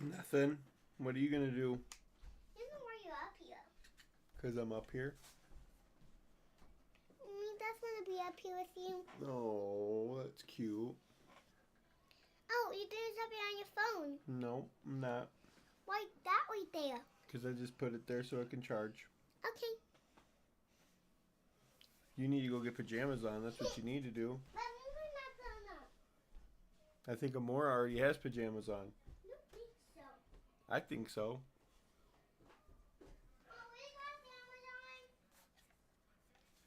Nothing. What are you gonna do? You know why you're up here. Cause I'm up here. Me, that's gonna be up here with you. Oh, that's cute. Oh, you doing something on your phone? No, I'm not. Why that right there? Cause I just put it there so it can charge. Okay. You need to go get pajamas on. That's what you need to do. But we're not gonna. I think Amora already has pajamas on. You think so? I think so. Oh, we got cameras on.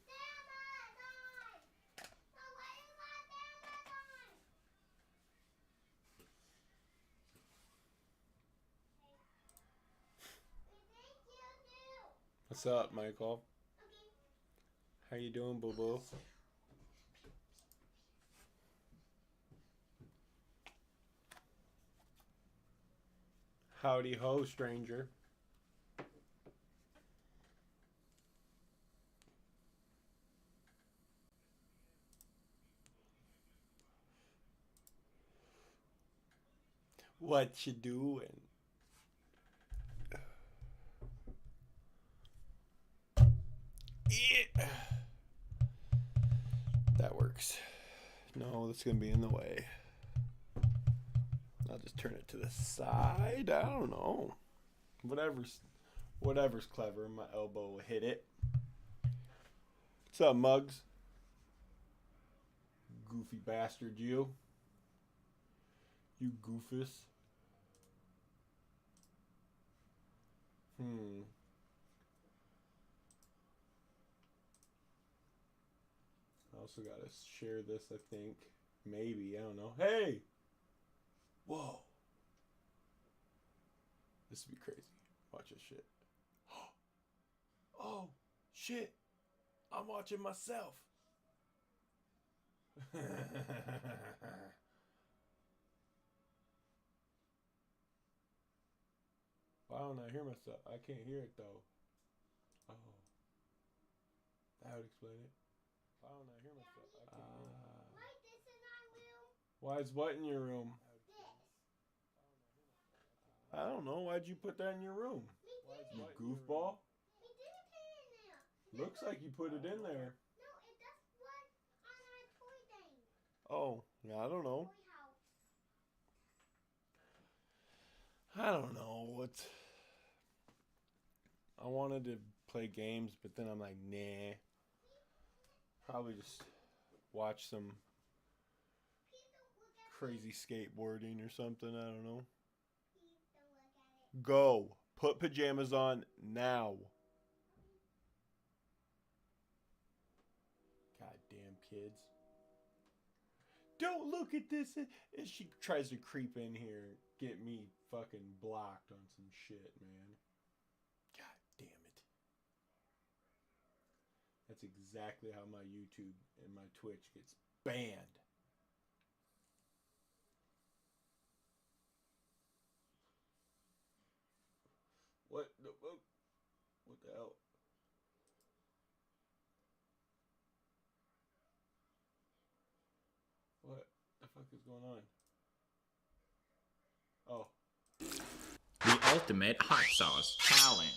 Cameras on. Oh, why you got cameras on? We think you do. What's up, Michael? Okay. How you doing, boo boo? Howdy ho, stranger. What you doing? Yeah. That works. No, that's gonna be in the way. I'll just turn it to the side. I don't know. Whatever's clever. My elbow will hit it. What's up, Muggs? Goofy bastard, you. You goofus. I also gotta share this, I think. Maybe, I don't know. Hey! Whoa. This would be crazy. Watch this shit. Oh, shit. I'm watching myself. Why don't I hear myself? I can't hear it though. Oh. That would explain it. Why don't I hear myself? I can't hear it. Why this in our room? Why is what in your room? This. I don't know. Why'd you put that in your room? You goofball? We didn't put it in there. Looks like you put it in there. No, that's what on our toy thing. Oh, yeah, I don't know. Toy house. I don't know what. I wanted to play games, but then I'm like, nah. Probably just watch some crazy skateboarding or something. I don't know. Please don't look at it. Go. Put pajamas on now. Goddamn kids. Don't look at this. And she tries to creep in here, get me fucking blocked on some shit, man. God damn it. That's exactly how my YouTube and my Twitch gets banned. What the hell? What the fuck is going on? Oh. The ultimate hot sauce challenge.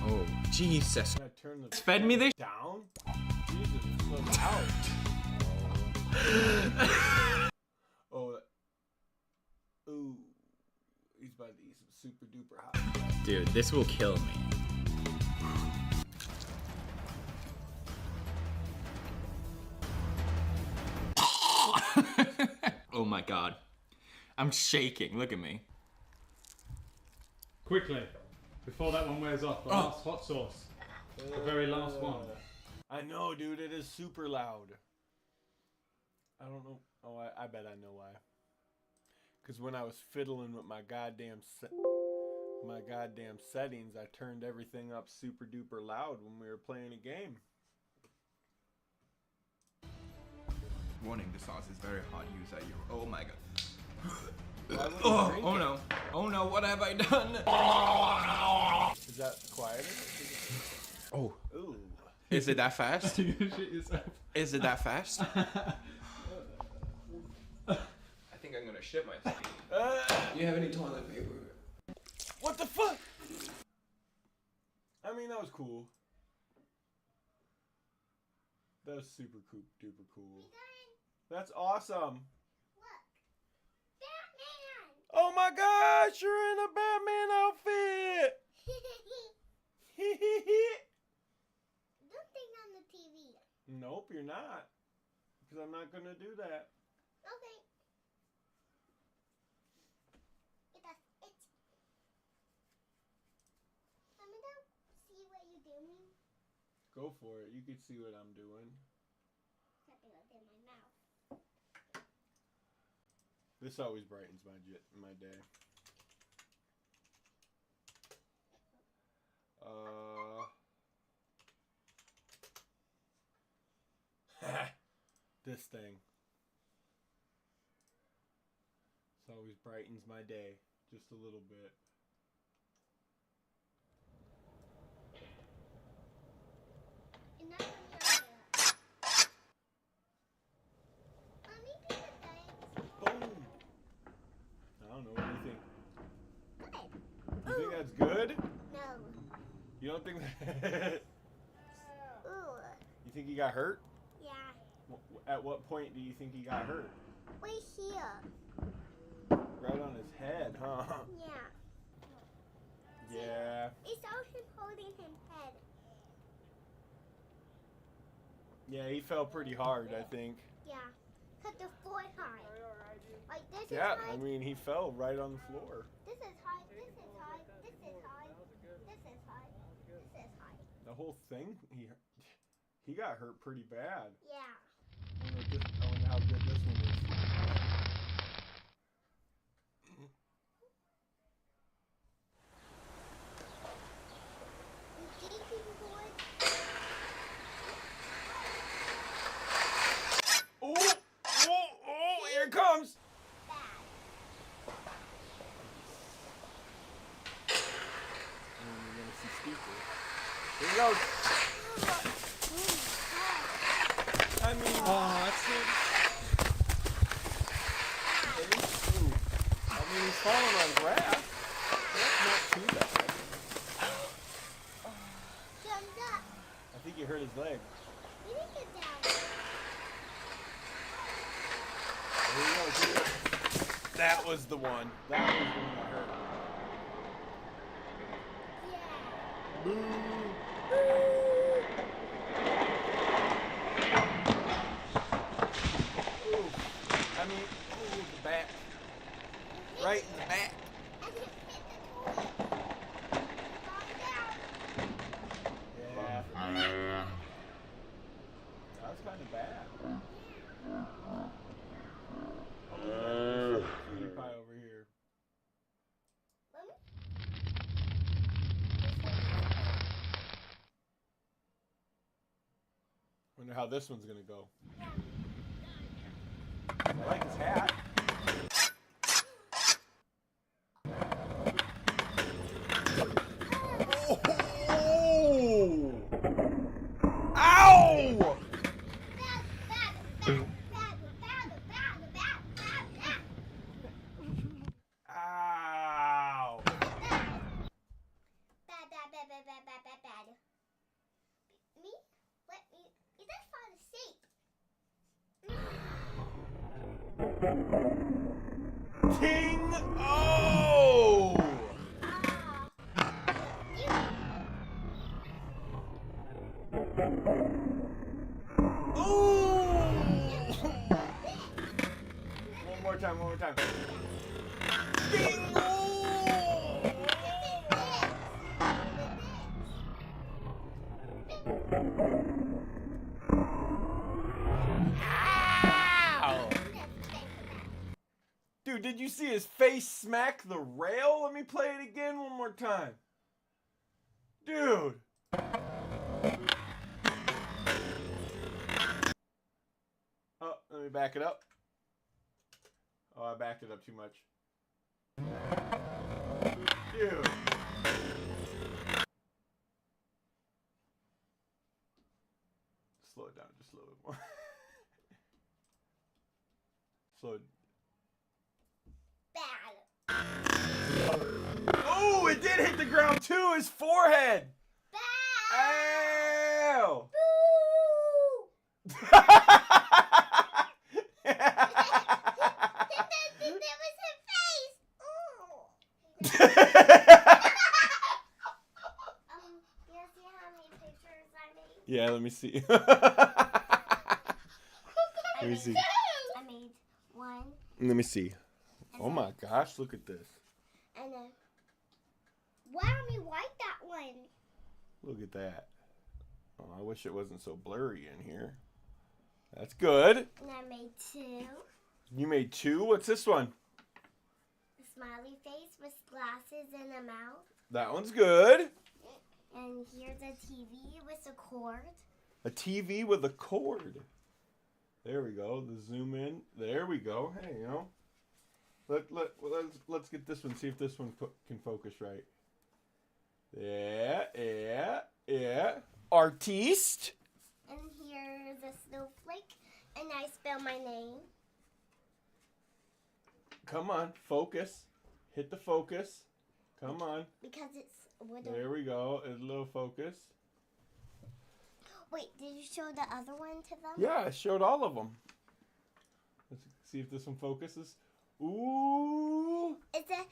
Oh, Jesus. Can I turn the Fed me this down? Jesus, it's so loud. Oh. Ooh. He's about to eat some super duper hot. Dude, this will kill me. Oh my god. I'm shaking. Look at me. Quickly, before that one wears off, the last hot sauce. The very last one. I know, dude. It is super loud. I don't know. Oh, I bet I know why. Because when I was fiddling with my goddamn settings, I turned everything up super duper loud when we were playing a game. Warning, the sauce is very hot. Use at your. Oh my god. Oh no. Oh no, what have I done? Is that quieter? Oh. Ooh. Is it that fast? You shit yourself. Is it that fast? shit myself. Do you have any toilet paper? What the fuck? I mean, that was cool. That was super duper cool. That's awesome. Look. Batman! Oh my gosh, you're in a Batman outfit! Don't think on the TV. Nope, you're not. Because I'm not going to do that. Okay. It's. Let me go see what you're doing. Go for it. You can see what I'm doing. Something like in my mouth. This always brightens my day. This thing. This always brightens my day just a little bit. And not only Let me do the things. Boom. I don't know. What do you think? Good. You think that's good? No. You don't think that? Ooh. You think he got hurt? Yeah. At what point do you think he got hurt? Right here. Right on his head, huh? Yeah. Yeah. It's all him holding his head. Yeah, he fell pretty hard, I think. Yeah. Cause the floor high. Like this Yeah, is high. I mean, he fell right on the floor. This is high. This is high. This is high. This is high. This is high. The whole thing, he got hurt pretty bad. Yeah. I wonder how good this one is. You digging wood? Oh, oh, here it comes. Bad. You're going to see Speaker. Here he goes. I mean, that's it. I mean, he's falling on grass. That's not too bad. Jumped up. I think he hurt his leg. You need to get down. Here he goes. Here he goes. That was the one. That was the one that hurt. Yeah. Boo. I mean, ooh, the back. Right in the back. And it hit the toilet. Fall down. Yeah. That was kind of bad. Cutie pie over here. Let me. Wonder how this one's gonna go. I like his hat. Oh! Ow! Ow! Me? Let me. Is that for the seat? King O! Ooh! One more time, one more time. King O! Ow! Dude, did you see his face smack the rail? Let me play it again one more time. Dude. Oh, let me back it up. Oh, I backed it up too much. Dude. Slow it down just a little bit more. Slow it. ground too. His forehead. Bad. Ow! Boo. That was his face. Oh. You see how many pictures I made? Yeah, let me see. Let me see. I made one. Let me see. And Oh my gosh, look at this. And then, why don't we wipe that one? Look at that. Oh, I wish it wasn't so blurry in here. That's good. And I made two. You made two? What's this one? A smiley face with glasses and a mouth. That one's good. And here's a TV with a cord. A TV with a cord. There we go. The zoom in. There we go. Hey, you know. Let's get this one. See if this one can focus right. Yeah. Artiste. And here's a snowflake. And I spell my name. Come on, focus. Hit the focus. Come on. Because it's wooden. There we go. A little focus. Wait, did you show the other one to them? Yeah, I showed all of them. Let's see if this one focuses. Ooh. It's a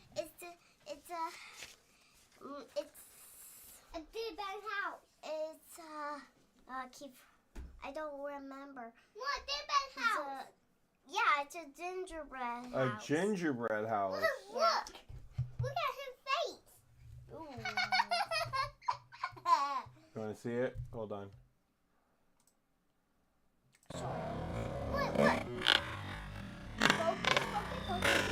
big bad house. It's I don't remember. What big bad house? Yeah, it's a gingerbread A house. gingerbread house. Look at his face. Ooh. You want to see it? Hold on. What? Focus.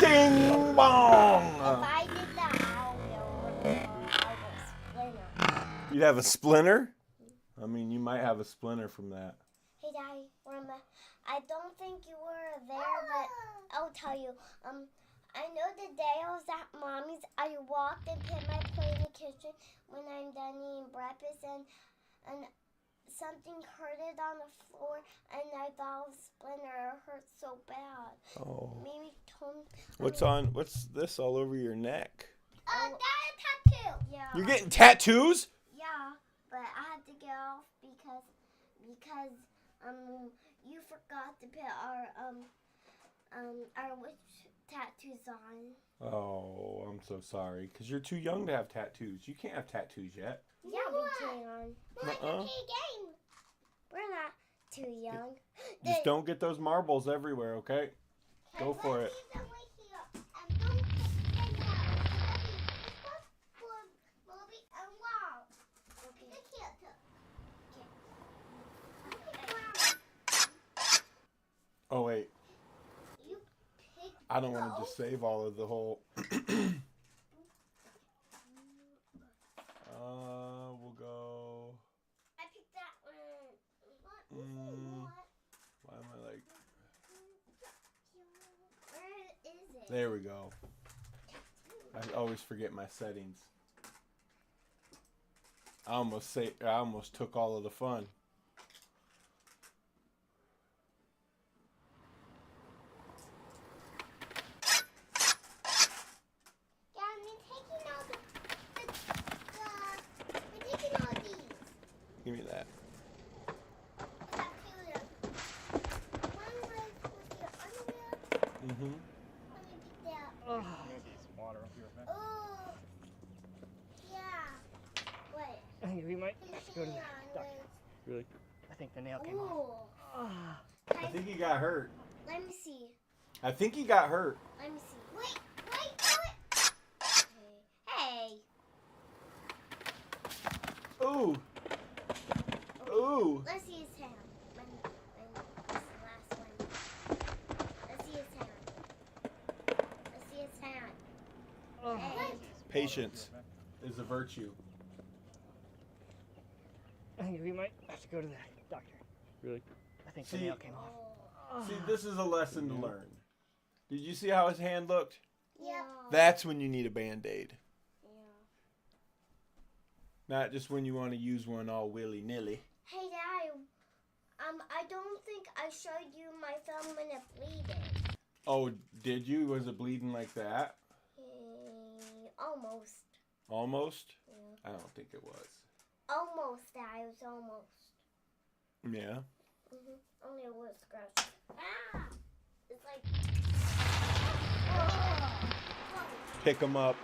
Ding bong! If I did that, I'll splinter. You'd have a splinter? I mean, you might have a splinter from that. Hey, Daddy, remember? I don't think you were there, but I'll tell you. I know the day I was at Mommy's, I walked and put my plate in the kitchen when I'm done eating breakfast, and something hurted on the floor, and I thought it was a splinter. It hurt so bad. Oh. Maybe What's this all over your neck? That is tattoo. Yeah. You're getting tattoos? Yeah, but I had to get off because you forgot to put our witch tattoos on. Oh, I'm so sorry. Because you're too young to have tattoos. You can't have tattoos yet. Yeah, we can. Uh-uh. We're not too young. Just don't get those marbles everywhere, okay? Go for it. Oh, wait. I don't want to just save all of the whole... we'll go... I picked that one. Why am I like... Where is it? There we go. I always forget my settings. I almost took all of the fun. Give me that. Mm-hmm. Oh, maybe some water up here, man. Oh, yeah. What? I think we might have to go to the doctor. Really? I think the nail came off. Oh. I think he got hurt. Let me see. I think he got hurt. Let me see. Wait. Hey. Ooh. Ooh. Let's see his hand. This is the last one. Let's see his hand. Oh. Hey. Patience is a virtue. I think we might have to go to the doctor. Really? I think See- the nail came off. See, this is a lesson to learn. Did you see how his hand looked? Yeah. That's when you need a Band-Aid. Yeah. Not just when you want to use one all willy-nilly. Hey, Daddy. I don't think I showed you my thumb when it bleeding. Oh, did you? Was it bleeding like that? Yeah. Almost. Almost? Yeah. I don't think it was. Almost, Dad. It was almost. Yeah. Only a little scratch. Ah! It's like... Oh. Pick them up.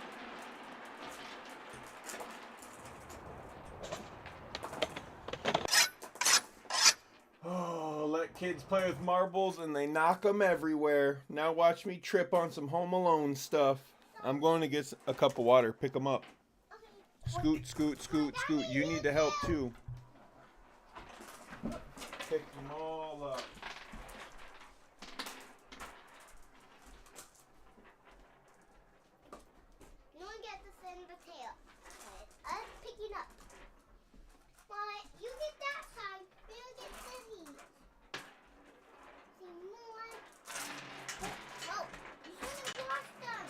Oh, let kids play with marbles and they knock them everywhere. Now watch me trip on some Home Alone stuff. I'm going to get a cup of water. Pick them up. Scoot, scoot, scoot, scoot. You need to help too. Pick them all up. No one gets to sit in the tail. I'm picking up. What? You get that side. You get this. See more. Oh, you shouldn't wash them.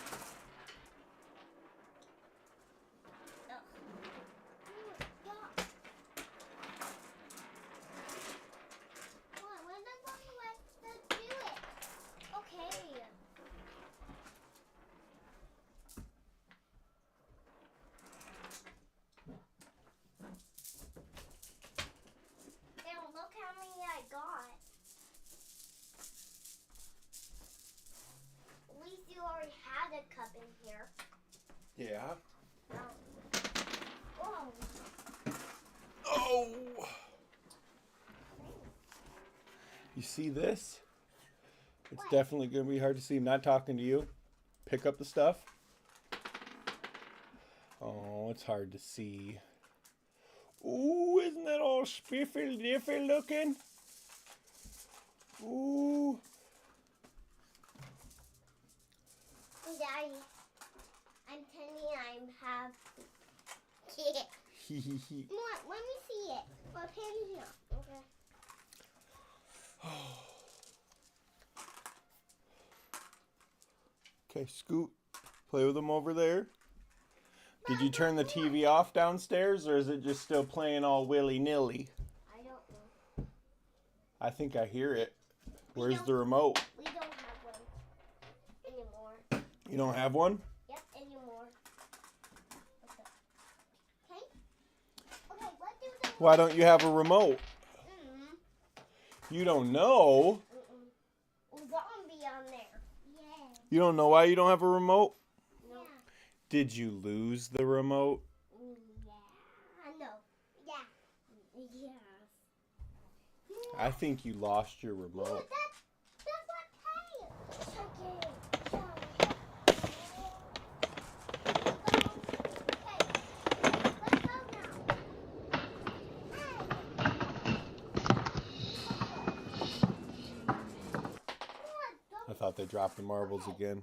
Ugh. Yuck. What? When am I going to do it? Okay. Now look how many I got. At least you already had a cup in here. Yeah. Oh. Oh! You see this? It's What? definitely going to be hard to see. I'm not talking to you. Pick up the stuff. Oh, it's hard to see. Ooh, isn't that all spiffy diffy looking? Ooh. Daddy, I'm telling you, I have. What? Let me see it. What pen is here? Okay. Okay, Scoot. Play with them over there. Did you turn the TV off downstairs, or is it just still playing all willy-nilly? I don't know. I think I hear it. Where's the remote? We don't have one anymore. You don't have one? Yep, anymore. Okay. Okay, what do the... Why don't you have a remote? You don't know? Zombie on there. Yeah. You don't know why you don't have a remote? No. Did you lose the remote? Yeah. No. Yeah. Yes. I think you lost your remote. That's what hey. Okay. Let's go now. I thought they dropped the marbles again.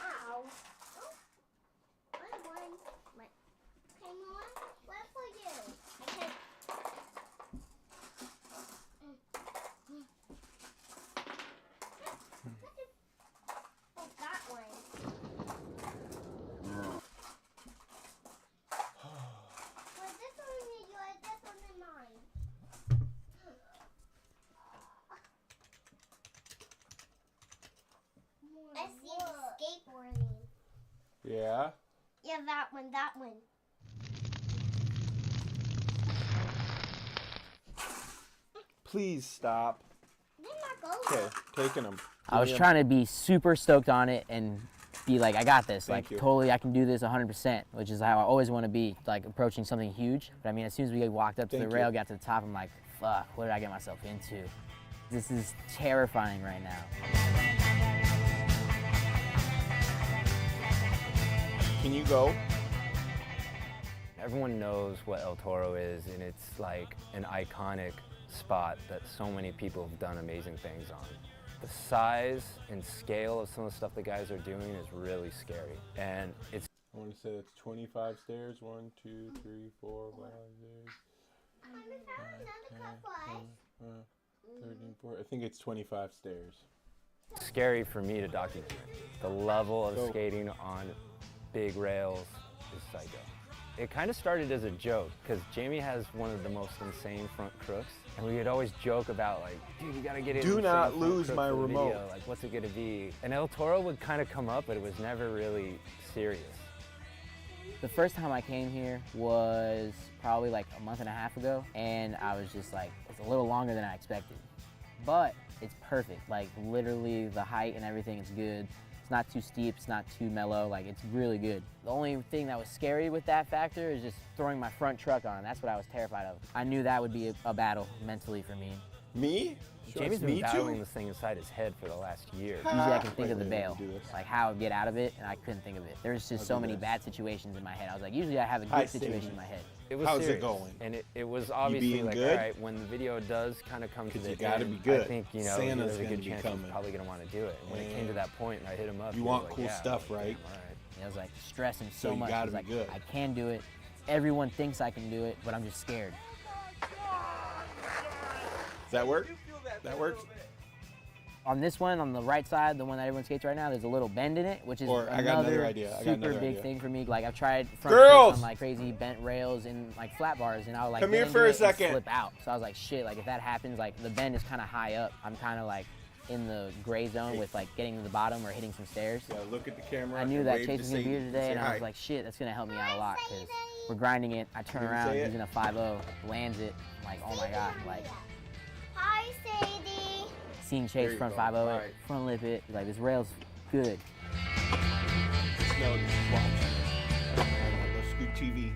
Ow. I won. Okay, Noah, what for you? Okay. Oh, that one. Well, this one is yours, this one is mine. I see skateboarding. Yeah? Yeah, that one, that one. Please stop. They're not going. Okay, taking them. I was trying to be super stoked on it and be like, I got this. Thank Like, you. totally, I can do this 100%, which is how I always want to be, like, approaching something huge. But I mean, as soon as we walked up to Thank the you. rail, got to the top, I'm like, fuck, what did I get myself into? This is terrifying right now. Can you go? Everyone knows what El Toro is, and it's like an iconic spot that so many people have done amazing things on. The size and scale of some of the stuff the guys are doing is really scary, and it's I want to say that's 25 stairs. 1, 2, 3, 4, 5, 6, I found another cup, boys. 13, 14. I think it's 25 stairs. scary for me to document. The level of So- skating on big rails is psycho. It kind of started as a joke because Jamie has one of the most insane front crooks, and we would always joke about like, dude, you gotta get it. Do not lose my remote. Video. Like, what's it gonna be? And El Toro would kind of come up, but it was never really serious. The first time I came here was probably like a month and a half ago, and I was just like, it's a little longer than I expected. But it's perfect, like literally the height and everything is good. It's not too steep, it's not too mellow, like it's really good. The only thing that was scary with that factor is just throwing my front truck on. That's what I was terrified of. I knew that would be a battle mentally for me. Me? Jamie's been battling this thing inside his head for the last year. Usually I can think of the bail, like how I'd get out of it, and I couldn't think of it. There's just so many bad situations in my head. I was like, usually I have a good situation in my head. It was How's serious. it going? And it was obviously like, good? all right, when the video does kind of come to the you gotta end, be good. I think, you know, Santa's there's a gonna good be chance coming. he's probably gonna want to do it. And when it came to that point and I hit him up, You he want was like, cool yeah. stuff, I'm like, right? "Damn, all right." I was like stressing So so you much. gotta I was be like, good. I can do it. Everyone thinks I can do it, but I'm just scared. Does that work? That works? On this one, on the right side, the one that everyone skates right now, there's a little bend in it, which is Or I got another another idea. I got super another big idea. thing for me. Like I've tried front Girls! flips on like crazy bent rails and like flat bars, and I would like Come get here into for a it and second. slip out. So I was like, shit, like if that happens, like the bend is kind of high up. I'm kind of like in the gray zone with like getting to the bottom or hitting some stairs. Yeah, look at the camera. I knew and that wave Chase to was gonna be here Sadie. today, Say and I hi. was like, shit, that's gonna help me out a lot because we're grinding it. I turn Did you around say it? using a 5.0, lands it. I'm like, oh my god, like Hi, Sadie. seeing There Chase you front go. 5.0 All it, right. front lip it, like this rail's good. Just know, just watch. Let's scoot TV.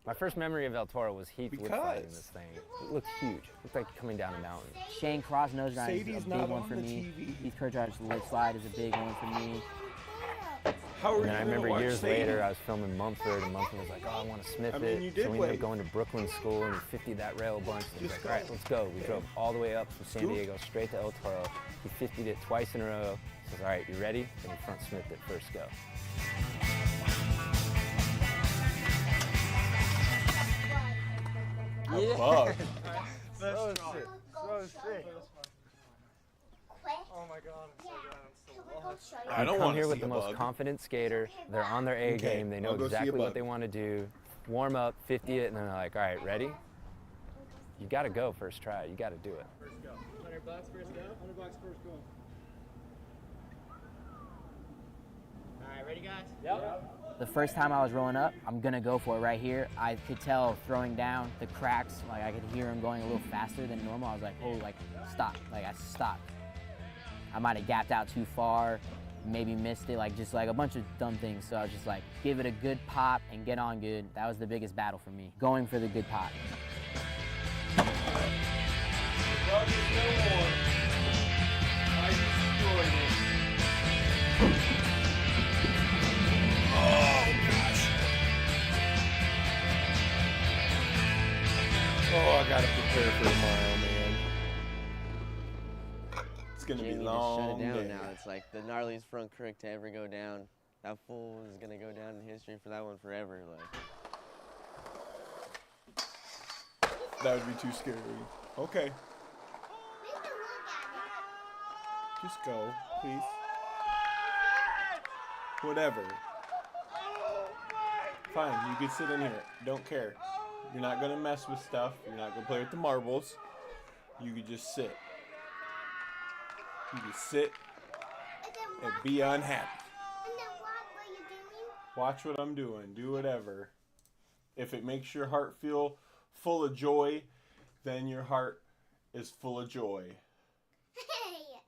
My first memory of El Toro was Heath lip fighting Because- this thing. It looked huge. It looked like coming down a mountain. Shane Cross nose grind is Sadie's a not big one on for the me. TV. Heath Kirchhoff's lip slide is a big one for me. How are And then you I gonna remember watch years Sadie? later, I was filming Mumford, and Mumford was like, oh, I want to smith I mean, it. you did So we ended wait. up going to Brooklyn school, and we 50'd that rail a bunch. And he was Just like, all right, go. let's go. We drove all the way up from San Scoop. Diego straight to El Toro. He 50'd it twice in a row. He says, all right, you ready? And he front smithed it first go. A bug. So sick. So sick. Quick. Oh my god, I'm so glad I'm still Can we go show you? I don't Come want here to with see the a most bug. confident skater. They're on their A Okay, game. They know I'll go see a exactly what bug. they want to do. Warm up, 50 it, and then they're like, all right, ready? You got to go first try. You got to do it. First go. 100 bucks first go. 100 bucks first go. All right, ready, guys? Yep. The first time I was rolling up, I'm gonna go for it right here. I could tell throwing down the cracks, like I could hear him going a little faster than normal. I was like, oh, like stop, like I stopped. I might have gapped out too far, maybe missed it, like just like a bunch of dumb things. So I was just like, give it a good pop and get on good. That was the biggest battle for me, going for the good pop. Oh, I gotta prepare for tomorrow, man. It's gonna Jamie be just long shut it down day. now. It's like the gnarliest front crook to ever go down. That fool is gonna go down in history for that one forever. Like, That would be too scary. Okay, We can look at just go, please. Whatever. Fine, you can sit in here. Don't care. You're not gonna mess with stuff. You're not gonna play with the marbles. You could just sit. You can sit it. And then and what? be unhappy. And then what were you doing? Watch what I'm doing. Do whatever. If it makes your heart feel full of joy, then your heart is full of joy. Hey.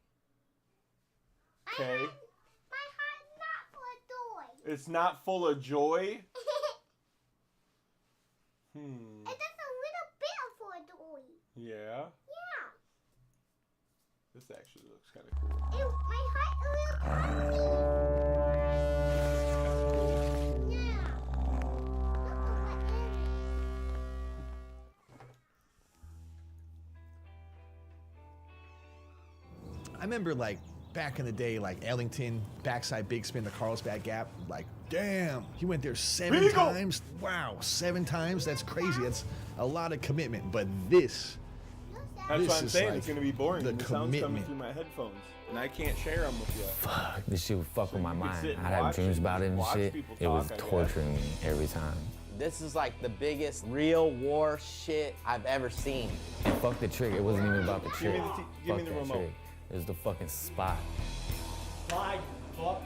Okay? My heart's not full of joy. It's not full of joy? It's just a little bit full of joy. Yeah. Yeah. This actually looks kind of cool. Ew, my heart a little puffy. Yeah. Look at what I remember like back in the day, like Ellington, backside big spin, the Carlsbad gap. Like, damn, he went there 7 Beagle! times. Wow, 7 times? That's crazy. That's a lot of commitment. But this, That's This what I'm is saying. like It's gonna be boring. the The sound's coming commitment. through my headphones, and I can't share them with you. Fuck, this shit would fuck with my you could mind. sit and I'd have watch dreams it, about it and watch shit. people It was talk, I guess. torturing me every time. This is like the biggest real war shit I've ever seen. And fuck the trick. It wasn't even about the Give trick. me the give Fuck me the that remote. trick. It was the fucking spot. Flag, fuck.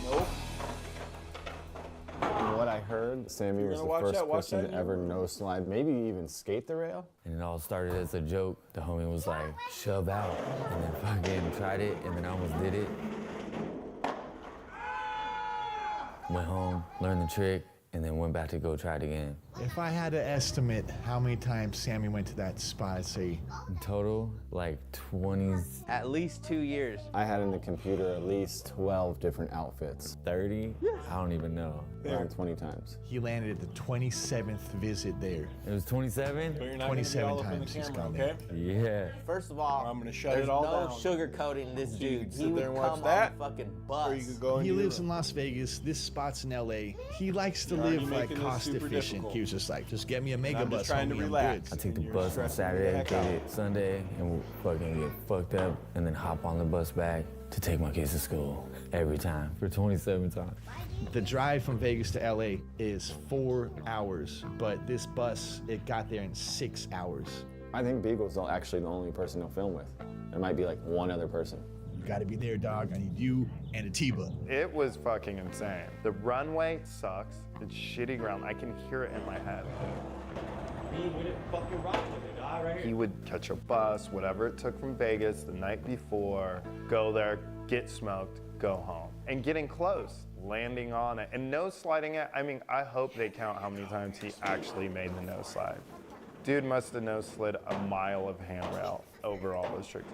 Nope. From what I heard, Sammy was gonna the watch first that? Watch person that to ever no slide, maybe even skate the rail. And it all started as a joke. The homie was like, shove out. And then fucking tried it, and then I almost did it. Went home, learned the trick, and then went back to go try it again. If I had to estimate how many times Sammy went to that spot, I'd say In total, like 20, At least 2 years. I had in the computer at least 12 different outfits, 30? I don't even know. around 20 times. he landed at the 27th visit there. It was 27? But you're not gonna be 27 all up in the times he's camera, gone okay? Yeah. First of all, I'm gonna shut there's it all no down. sugarcoating this So you dude. can He sit would there and watch come that, on the fucking Or you bus. could go He into lives your in room. Las Vegas. This spot's in LA. He likes to You're already live like making this cost super efficient. difficult. He was just like, just get me a mega I'm just bus, trying to homie, I'm relax. I take the And you're bus on stressing me the Saturday, heck get out. it Sunday, and we'll fucking get fucked up, and then hop on the bus back to take my kids to school every time for 27 times. The drive from Vegas to LA is 4 hours, but this bus, it got there in 6 hours. I think Beagle's actually the only person he'll film with. There might be like one other person. You gotta be there, dog. I need you and a T-Bug. It was fucking insane. The runway sucks. It's shitty ground. I can hear it in my head. Me with it, fucking rock with it, right He here. would catch a bus, whatever it took from Vegas the night before, go there, get smoked, go home. And getting close, landing on it, and no sliding it. I mean, I hope they count how many times he actually made the no slide. Dude must have no slid a mile of handrail over all those tricks.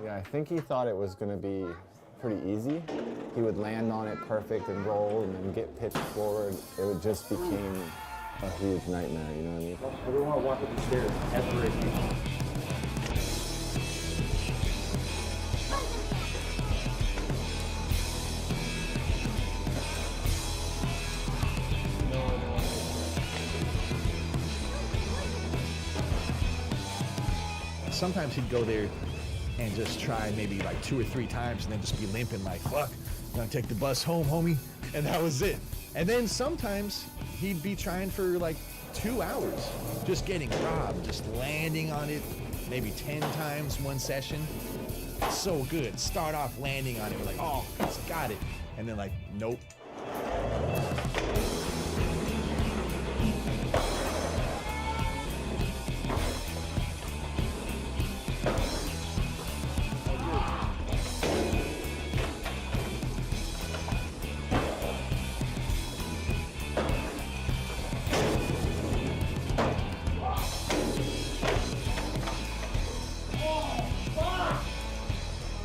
Yeah, I think he thought it was gonna be pretty easy. He would land on it perfect and roll and then get pitched forward. It would just became a huge nightmare, you know what I mean? Everyone walk up the stairs ever again. Sometimes he'd go there and just try maybe like 2 or 3 times and then just be limping like, fuck, gonna take the bus home, homie. And that was it. And then sometimes he'd be trying for like 2 hours, just getting robbed, just landing on it maybe 10 times one session. So good. Start off landing on it. We're like, oh, it's got it. And then like, nope.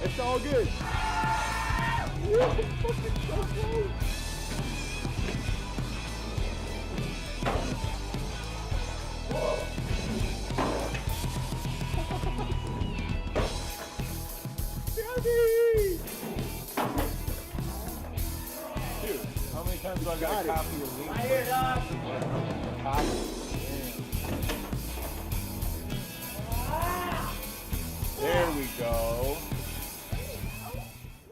It's all good. Dude, how many times do I got a copy of me? Right here, dog. Copy. There we go.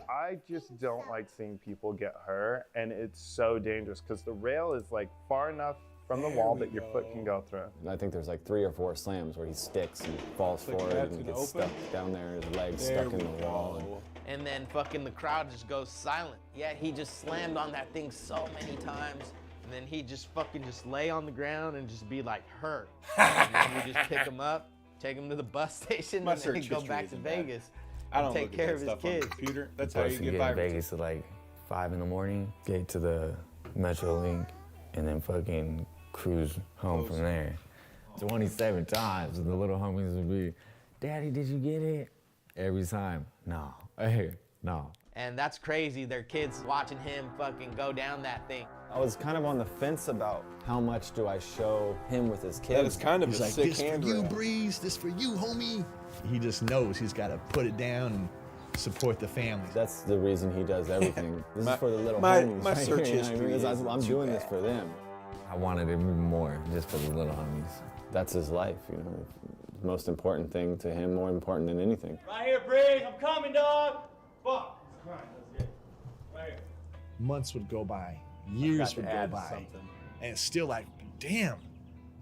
I just don't like seeing people get hurt, and it's so dangerous because the rail is like far enough from the wall that your foot can go through. And I think there's like 3 or 4 slams where he sticks and falls Like forward that's and gonna gets open? stuck down there, his legs There stuck in we the wall. go. And then fucking the crowd just goes silent. Yeah, he just slammed on that thing so many times. And then he just fucking just lay on the ground and just be like hurt. And then we just pick him up, take him to the bus station, My and then search go history back to isn't bad. Vegas. I don't take look care at of that his stuff on kids. the computer. That's how Supposed you to get get in viral. Vegas at like 5 in the morning, get to the Metro Link, and then fucking cruise home from there. 27 times, and the little homies would be, Daddy, did you get it? Every time, no, hey, no. And that's crazy. Their kids watching him fucking go down that thing. I was kind of on the fence about how much do I show him with his kids. That is kind of He's a like, sick this for you, handrail. Breeze, this for you, homie. He just knows he's got to put it down and support the family. That's the reason he does everything. This My- is for the little my- homies. my right search here, you know what I history mean? isn't I'm too doing this bad. for them. I wanted it even more, just for the little homies. That's his life, you know. The most important thing to him, more important than anything. Right here, Breeze. I'm coming, dog. Fuck. He's crying. That's good. Right here. Months would go by, years would go by, and it's still like, damn.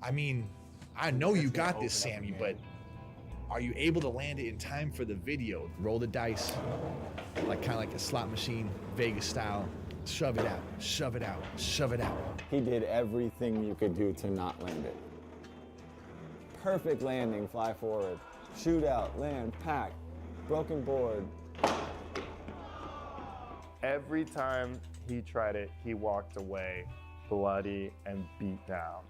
I mean, I know you got this, Sammy, but are you able to land it in time for the video? Roll the dice, like kind of like a slot machine, Vegas style. Shove it out, shove it out, shove it out. He did everything you could do to not land it. Perfect landing, fly forward, shoot out, land, pack, broken board. Every time he tried it, he walked away bloody and beat down.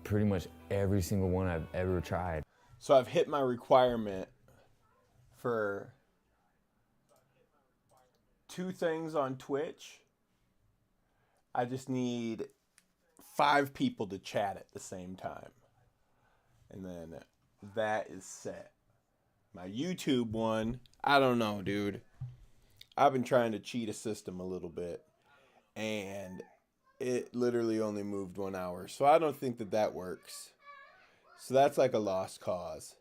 Pretty much every single one I've ever tried. So I've hit my requirement for 2 things on Twitch. I just need 5 people to chat at the same time. And then that is set. My YouTube one, I don't know, dude. I've been trying to cheat a system a little bit. And it literally only moved 1 hour. So I don't think that that works. So that's like a lost cause.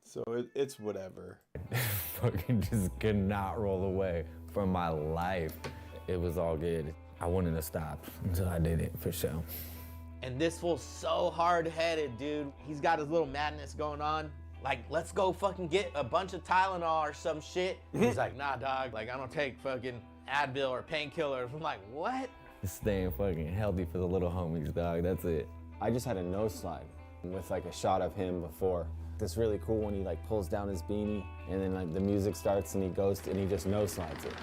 So it's whatever. Fucking just could not roll away from my life. It was all good. I wouldn't have stopped until I did it, for sure. And this fool's so hard-headed, dude. He's got his little madness going on. Like, let's go fucking get a bunch of Tylenol or some shit. He's like, nah, dog. Like, I don't take fucking Advil or painkillers. I'm like, what? Staying fucking healthy for the little homies, dog. That's it. I just had a nose slide with like a shot of him before. It's really cool when he like pulls down his beanie and then like the music starts and he goes and he just nose slides it.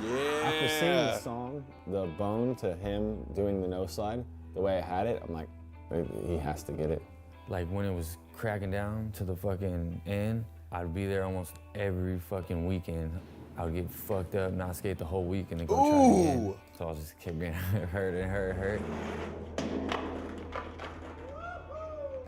Yeah. After singing the song, the bone to him doing the nose slide, the way I had it, I'm like, he has to get it. Like when it was cracking down to the fucking end, I'd be there almost every fucking weekend. I would get fucked up, not skate the whole week, and then go try again. So I just kept getting hurt and hurt.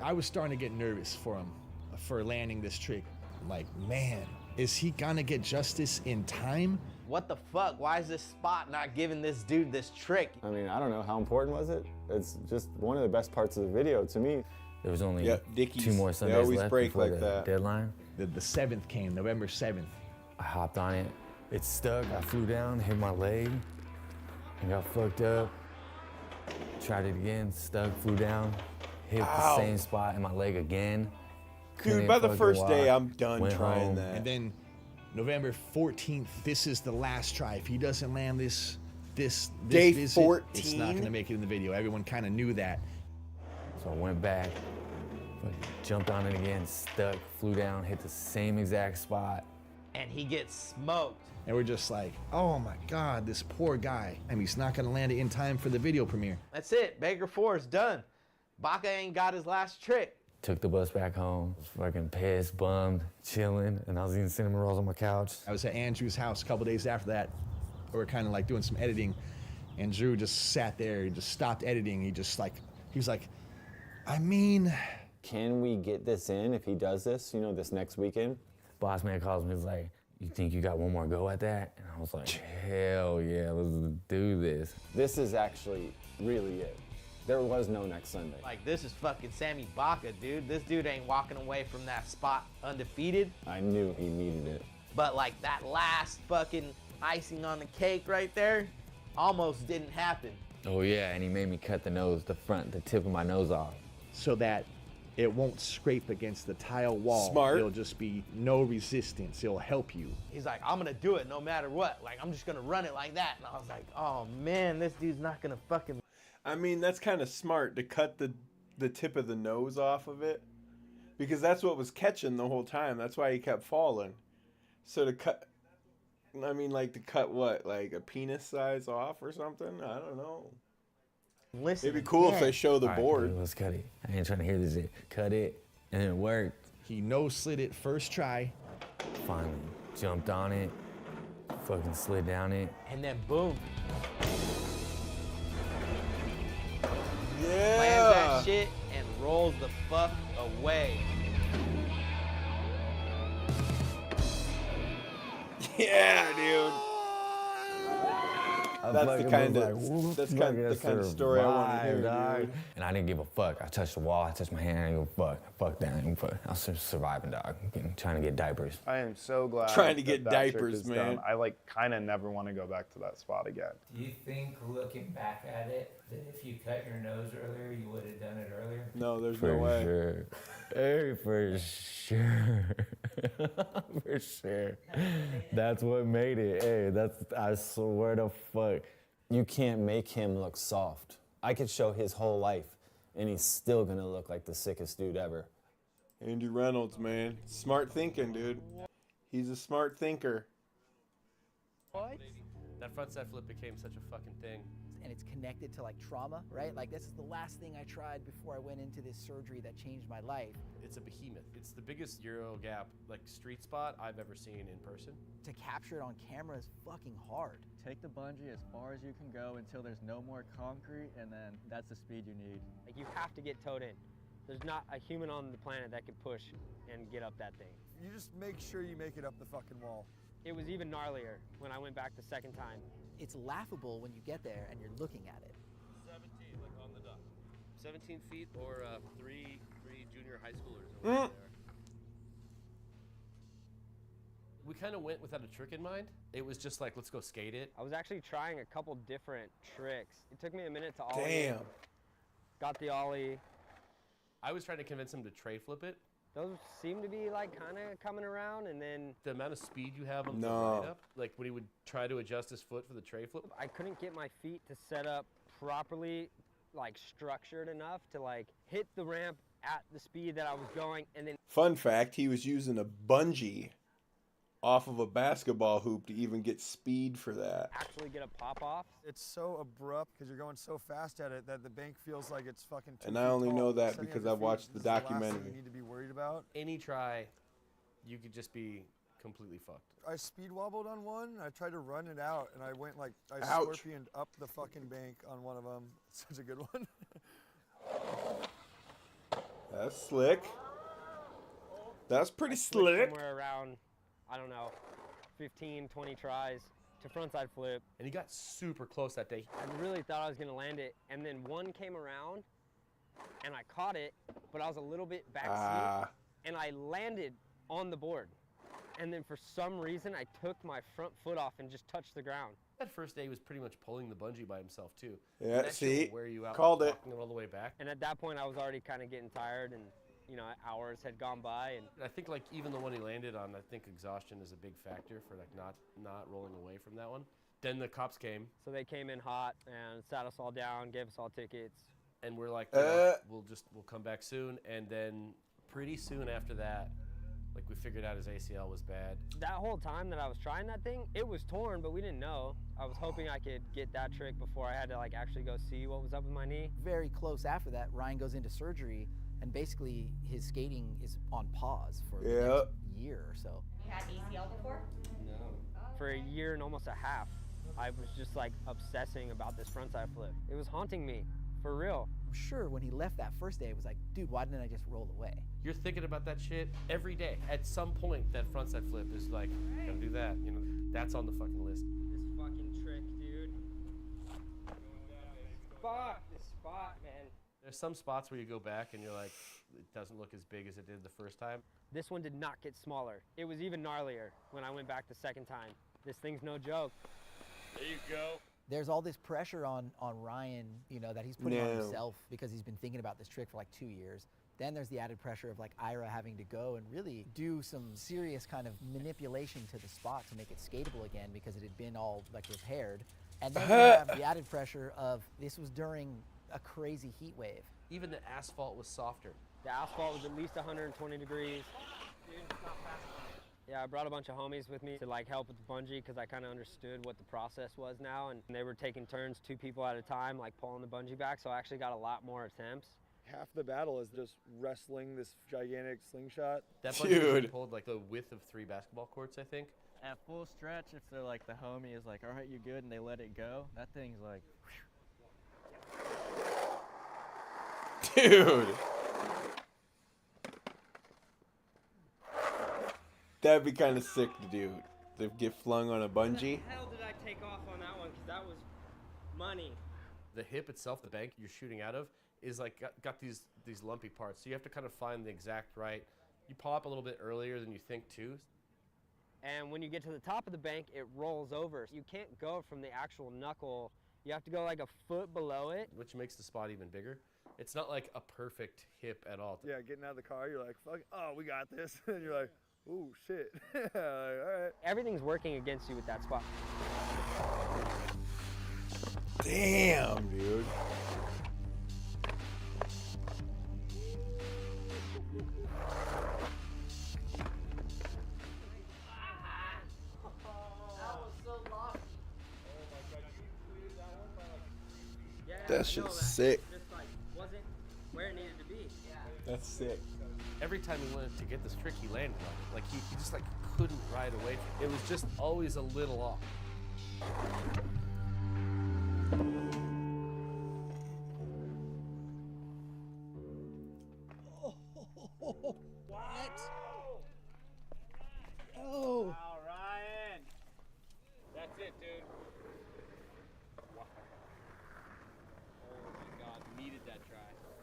I was starting to get nervous for him, for landing this trick. Like, man, is he gonna get justice in time? What the fuck? Why is this spot not giving this dude this trick? I mean, I don't know, how important was it? It's just one of the best parts of the video to me. There was only Dickies, 2 more they Sundays always left break before like the that. deadline. The 7th came, November 7th. I hopped on it. It stuck. I flew down, hit my leg, and got fucked up. Tried it again, stuck, flew down, hit the same spot in my leg again. Dude, by the first day, I'm done trying home. that. And then November 14th, this is the last try. If he doesn't land this Day visit, 14? it's not gonna make it in the video. Everyone kind of knew that. So I went back, jumped on it again, stuck, flew down, hit the same exact spot. And he gets smoked. And we're just like, oh my God, this poor guy. I mean, he's not gonna land it in time for the video premiere. That's it. Baker 4 is done. Baca ain't got his last trick. Took the bus back home, was fucking pissed, bummed, chilling, and I was eating cinnamon rolls on my couch. I was at Andrew's house a couple days after that. We were kind of like doing some editing, and Drew just sat there, he just stopped editing. He was like, I mean, Can we get this in if he does this, you know, this next weekend? Boss man calls me, he's like, you think you got one more go at that? And I was like, hell yeah, let's do this. This is actually really it. There was no next Sunday. Like, this is fucking Sammy Baca, dude. This dude ain't walking away from that spot undefeated. I knew he needed it. But like that last fucking icing on the cake right there almost didn't happen. Oh yeah, and he made me cut the tip of my nose off. so that it won't scrape against the tile wall. Smart. It'll just be no resistance. It'll help you. He's like, I'm gonna do it no matter what. Like, I'm just gonna run it like that. And I was like, oh man, this dude's not gonna fucking. I mean, that's kind of smart to cut the tip of the nose off of it, because that's what was catching the whole time. That's why he kept falling. So to cut, I mean, like to cut what, like a penis size off or something? I don't know. Listen, It'd be cool if they show the All right, board. dude, let's cut it. I ain't trying to hear this shit. Cut it, and it worked. He no-slid it first try. Finally, jumped on it, fucking slid down it. And then boom, lands Yeah. that shit and rolls the fuck away. Yeah, dude. That's the kind of the kind of story I want to hear, dude. And I didn't give a fuck. I touched the wall, I touched my hand, I didn't give a fuck. Fuck that, I didn't give a fuck. I was just surviving, dog. Trying to get diapers. I am so glad. Trying to get that trick diapers, is man. done. I like kind of never want to go back to that spot again. Do you think, looking back at it, that if you cut your nose earlier, you would have done it earlier? No, there's For no way. sure. Hey, for sure. For sure. That's what made it. Hey, I swear to fuck. You can't make him look soft. I could show his whole life, and he's still gonna look like the sickest dude ever. Andy Reynolds, man. Smart thinking, dude. He's a smart thinker. What? That frontside flip became such a fucking thing. And it's connected to like trauma, right? Like this is the last thing I tried before I went into this surgery that changed my life. It's a behemoth. It's the biggest Euro gap, like street spot I've ever seen in person. To capture it on camera is fucking hard. Take the bungee as far as you can go until there's no more concrete, and then that's the speed you need. Like you have to get towed in. There's not a human on the planet that can push and get up that thing. You just make sure you make it up the fucking wall. It was even gnarlier when I went back the second time. It's laughable when you get there and you're looking at it. 17, like on the dot. 17 feet or three junior high schoolers. Or whatever they are. We kind of went without a trick in mind. It was just like, let's go skate it. I was actually trying a couple different tricks. It took me a minute to ollie. Damn. Got the ollie. I was trying to convince him to tray flip it. Those seem to be like kind of coming around, and then the amount of speed you have on the No. right up, like when he would try to adjust his foot for the tray flip. I couldn't get my feet to set up properly, like structured enough to like hit the ramp at the speed that I was going, and then Fun fact, he was using a bungee off of a basketball hoop to even get speed for that. actually get a pop off. It's so abrupt because you're going so fast at it that the bank feels like it's fucking 2 And feet I only tall. know that Setting up because your I've feet watched the is last thing documentary. you need to be worried about. Any try, you could just be completely fucked. I speed wobbled on one. I tried to run it out, and I went like I Ouch. scorpioned up the fucking bank on one of them. Such a good one. That's slick. That's pretty Flipped slick. Somewhere around, I don't know, 15, 20 tries to frontside flip. And he got super close that day. I really thought I was gonna land it, and then one came around, and I caught it, but I was a little bit backseat, and I landed on the board. And then for some reason, I took my front foot off and just touched the ground. That first day he was pretty much pulling the bungee by himself too. Yeah, And that shit see? will wear you out, Called like, it. walking all the way back. And at that point, I was already kind of getting tired, and you know, hours had gone by, and I think like even the one he landed on, I think exhaustion is a big factor for like not rolling away from that one. Then the cops came. So they came in hot and sat us all down, gave us all tickets. And we're like, we'll come back soon. And then pretty soon after that, like we figured out his ACL was bad. That whole time that I was trying that thing, it was torn, but we didn't know. I was hoping I could get that trick before I had to like actually go see what was up with my knee. Very close after that, Ryan goes into surgery, and basically his skating is on pause for the next year or so. You had ACL before? No. For a year and almost a half, I was just like obsessing about this frontside flip. It was haunting me, for real. I'm sure when he left that first day, it was like, dude, why didn't I just roll away? You're thinking about that shit every day. At some point, that frontside flip is like, gotta do that. You know, that's on the fucking list. This fucking trick, dude. Fuck this spot, man. There's some spots where you go back and you're like, it doesn't look as big as it did the first time. This one did not get smaller. It was even gnarlier when I went back the second time. This thing's no joke. There you go. There's all this pressure on Ryan, you know, that he's putting on himself because he's been thinking about this trick for like 2 years. Then there's the added pressure of like Ira having to go and really do some serious kind of manipulation to the spot to make it skatable again because it had been all like repaired. And then you have the added pressure of this was during a crazy heat wave. Even the asphalt was softer. The asphalt was at least 120 degrees. Dude, it's not fast. Yeah, I brought a bunch of homies with me to like help with the bungee because I kind of understood what the process was now, and they were taking turns, 2 people at a time, like pulling the bungee back, so I actually got a lot more attempts. Half the battle is just wrestling this gigantic slingshot. That bungee pulled like the width of 3 basketball courts, I think. At full stretch, if they're like the homie is like, all right, you good, and they let it go, that thing's like, Dude. That'd be kind of sick to do. To get flung on a bungee. How the hell did I take off on that one? Because that was money. The hip itself, the bank you're shooting out of, is like got these lumpy parts. So you have to kind of find the exact right. You pop a little bit earlier than you think too. And when you get to the top of the bank, it rolls over. You can't go from the actual knuckle. You have to go like a foot below it. Which makes the spot even bigger. It's not like a perfect hip at all. Yeah, getting out of the car, you're like, fuck, oh, we got this. And you're like, ooh, shit. Like, all right. Everything's working against you with that spot. Damn, dude. That shit's sick. Just like wasn't where it needed to be. That's sick. Every time he went to get this trick, he landed on it. Like he just like couldn't ride away. It was just always a little off. What? Oh. Wow, Ryan. That's it, dude. Wow. Oh my God, needed that try.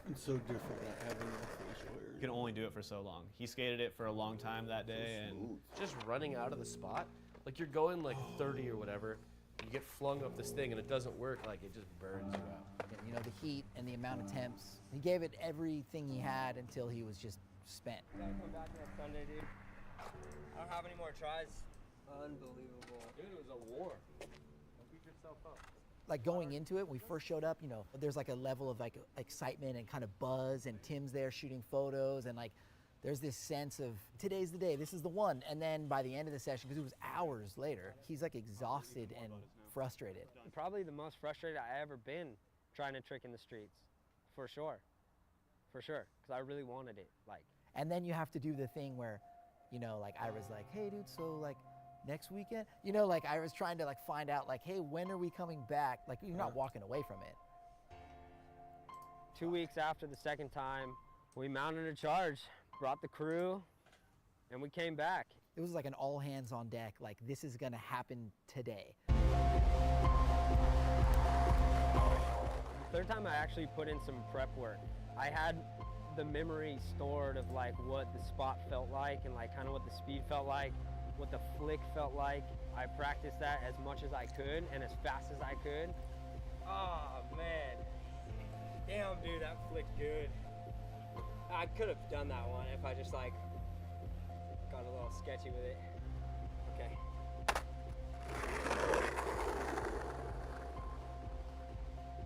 It's so different not having that facial hair. You can only do it for so long. He skated it for a long time that day, and Just running out of the spot, like you're going like 30 or whatever, you get flung up this thing and it doesn't work, like it just burns you out. You know, the heat and the amount of temps. He gave it everything he had until he was just spent. Gotta come back next Sunday, dude. I don't have any more tries. Unbelievable. Dude, it was a war. Don't beat yourself up. Like going into it, when we first showed up, you know, there's like a level of like excitement and kind of buzz, and Tim's there shooting photos, and like there's this sense of today's the day, this is the one. And then by the end of the session, because it was hours later, he's like exhausted and frustrated. Probably the most frustrated I ever been trying to trick in the streets, for sure, because I really wanted it, like. And then you have to do the thing where, you know, like I was like, hey dude, so like next weekend, you know, like I was trying to like find out like, hey, when are we coming back? Like you're not walking away from it. 2 weeks after the second time, we mounted a charge, brought the crew, and we came back. It was like an all hands on deck, like this is gonna happen today. The third time I actually put in some prep work. I had the memory stored of like what the spot felt like and like kind of what the speed felt like, what the flick felt like. I practiced that as much as I could and as fast as I could. Oh man, damn dude, that flicked good. I could have done that one if I just like got a little sketchy with it. Okay.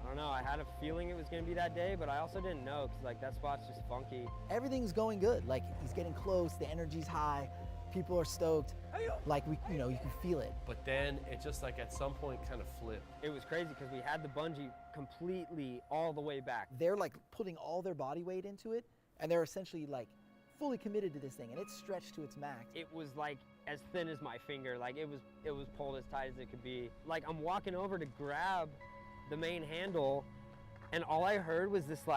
I don't know, I had a feeling it was gonna be that day, but I also didn't know, because like that spot's just funky. Everything's going good. Like he's getting close, the energy's high, people are stoked. Like you know, you can feel it. But then it just like at some point kind of flipped. It was crazy because we had the bungee completely all the way back. They're like putting all their body weight into it, and they're essentially like fully committed to this thing, and it's stretched to its max. It was like as thin as my finger, like it was pulled as tight as it could be. Like I'm walking over to grab the main handle, and all I heard was this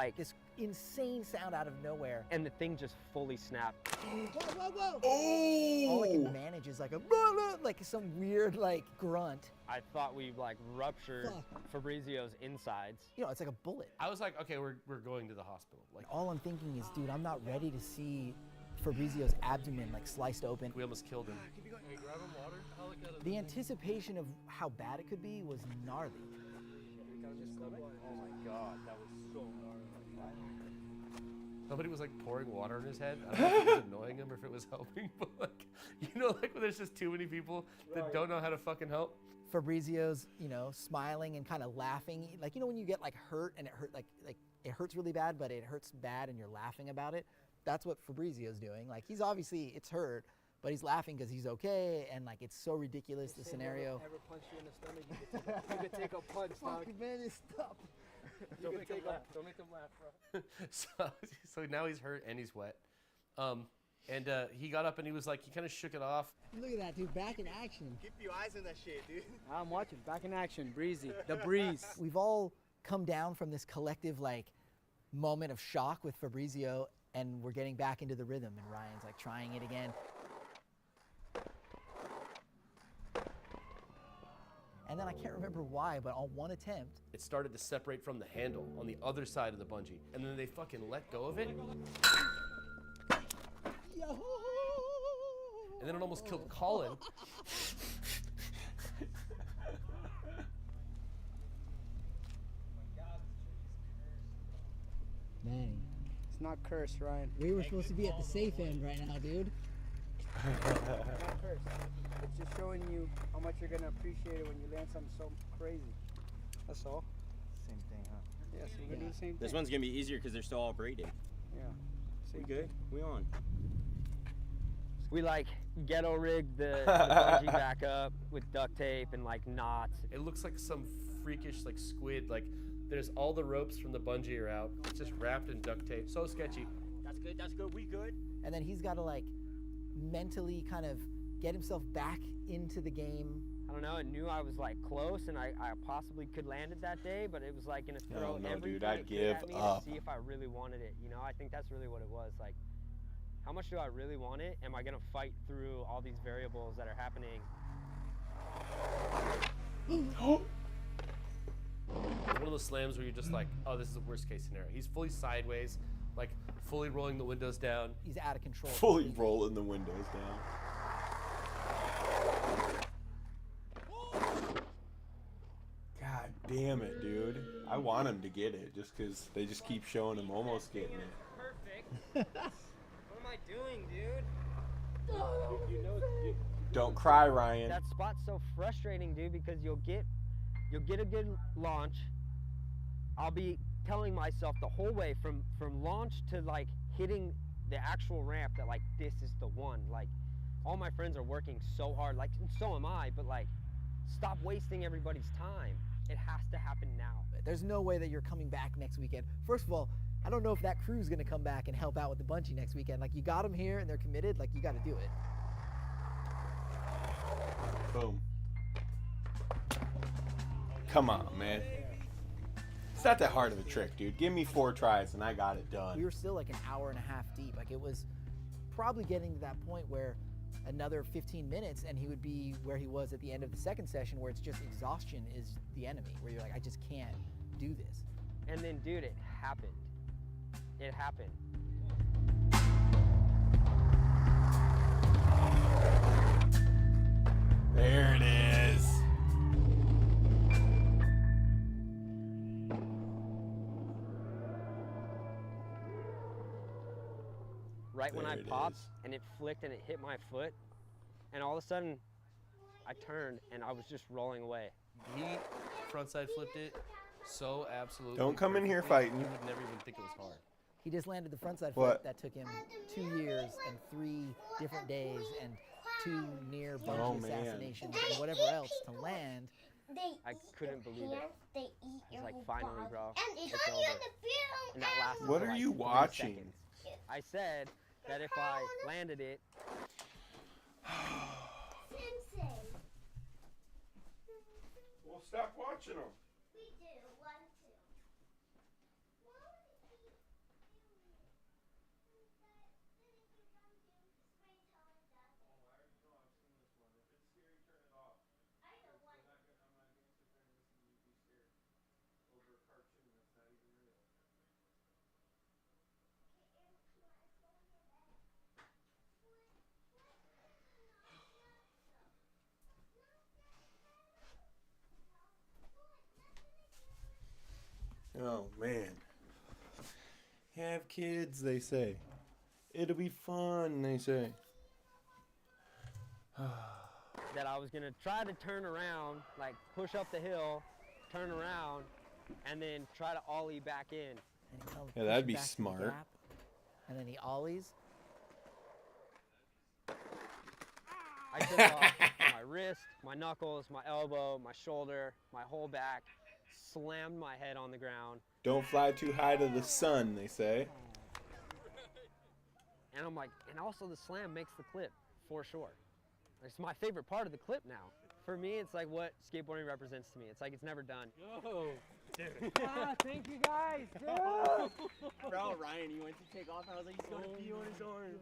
insane sound out of nowhere, and the thing just fully snapped. Whoa, whoa, whoa! Oh! All I can manage is like like some weird like grunt. I thought we like ruptured Fabrizio's insides. You know, it's like a bullet. I was like, okay, we're going to the hospital. Like all I'm thinking is, dude, I'm not ready to see Fabrizio's abdomen like sliced open. We almost killed him. Hey, grab him water. The anticipation of how bad it could be was gnarly. Oh my God, that was so gnarly. Somebody was like pouring water in his head. I don't know if it was annoying him or if it was helping, but like, you know, like when there's just too many people that don't know how to fucking help. Fabrizio's, you know, smiling and kind of laughing. Like, you know, when you get like hurt and it hurt like it hurts really bad, but it hurts bad and you're laughing about it. That's what Fabrizio's doing. Like he's obviously, it's hurt, but he's laughing because he's okay, and like it's so ridiculous, the scenario. Ever punched you in the stomach, you could take a punch, dog. Man, stop. Don't make him laugh. Don't make him laugh, bro. So now he's hurt and he's wet. And he got up and he was like, he kind of shook it off. Look at that, dude, back in action. Keep your eyes on that shit, dude. I'm watching, back in action, breezy, the breeze. We've all come down from this collective like moment of shock with Fabrizio, and we're getting back into the rhythm, and Ryan's like trying it again. And And then I can't remember why, but on one attempt, it started to separate from the handle on the other side of the bungee. And then they fucking let go of it. And then it almost killed Colin. dang. It's not cursed, Ryan. We were supposed to be at the safe end right now, dude. It's not cursed. It's just showing you how much you're gonna appreciate it when you land something so crazy. That's all. Same thing, huh? Yeah, so we're gonna do the same thing. This one's gonna be easier because they're still all braided. Yeah. We good? We on. We like ghetto rigged the bungee back up with duct tape and like knots. It looks like some freakish like squid. Like there's all the ropes from the bungee are out. It's just wrapped in duct tape. So sketchy. That's good. That's good. We good. And then he's got to like mentally kind of get himself back into the game. I don't know, I knew I was like close and I possibly could land it that day, but it was like gonna throw everything dude, I'd it could give at me up. to see if I really wanted it. You know, I think that's really what it was. Like, how much do I really want it? Am I gonna fight through all these variables that are happening? One of those slams where you're just like, oh, this is the worst case scenario. He's fully sideways, like fully rolling the windows down. He's out of control. Fully rolling the windows down. God damn it, dude. I want him to get it just because they just keep showing him almost getting it. Perfect. What am I doing, dude? Don't cry, Ryan. That spot's so frustrating, dude, because you'll get a good launch. I'll be telling myself the whole way from launch to like hitting the actual ramp that like this is the one. Like all my friends are working so hard, like so am I, but like stop wasting everybody's time. It has to happen now. There's no way that you're coming back next weekend. First of all, I don't know if that crew's gonna come back and help out with the bungee next weekend. Like you got them here and they're committed, like you gotta do it. Boom. Come on, man. It's not that hard of a trick, dude. Give me 4 tries and I got it done. We were still like an hour and a half deep. Like it was probably getting to that point where another 15 minutes and he would be where he was at the end of the second session, where it's just exhaustion is the enemy, where you're like, I just can't do this. And then, dude, it happened. It happened. There it is. Right when I There it popped is. and it flicked and it hit my foot, and all of a sudden I turned and I was just rolling away. He frontside flipped it so absolutely. Don't come in here perfectly, fighting. You would never even think it was hard. He just landed the frontside What? flip that took him 2 years and 3 different days and 2 near bungee Oh, man. assassinations and whatever else to land. I couldn't believe it. They eat It's like, finally, bro, And it's it's over. on the film. And that lasted What for are like you 3 watching? seconds. I said that if I landed it, Sensei. Well, stop watching them. We do. 1, 2. Oh, man. Have kids, they say. It'll be fun, they say. that I was gonna try to turn around, like push up the hill, turn around, and then try to ollie back in. And he comes Yeah, that'd pushing be back to the smart. gap, and then he ollies. I took off my wrist, my knuckles, my elbow, my shoulder, my whole back, slammed my head on the ground. Don't fly too high to the sun, they say. And I'm like, and also the slam makes the clip, for sure. It's my favorite part of the clip now. For me, it's like what skateboarding represents to me. It's like it's never done. Yo, dude. Thank you guys, dude. Bro, Ryan, he went to take off and I was like, he's gonna pee on his arm.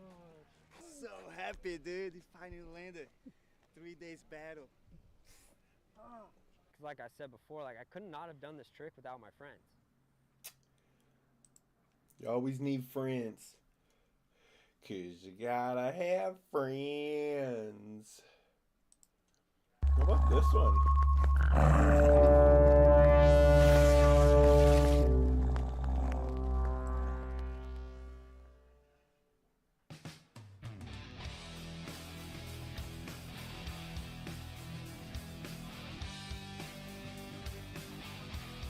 So happy, dude. He finally landed. 3 days battle. Because like I said before, like I could not have done this trick without my friends. You always need friends. 'Cause you gotta have friends. How about this one?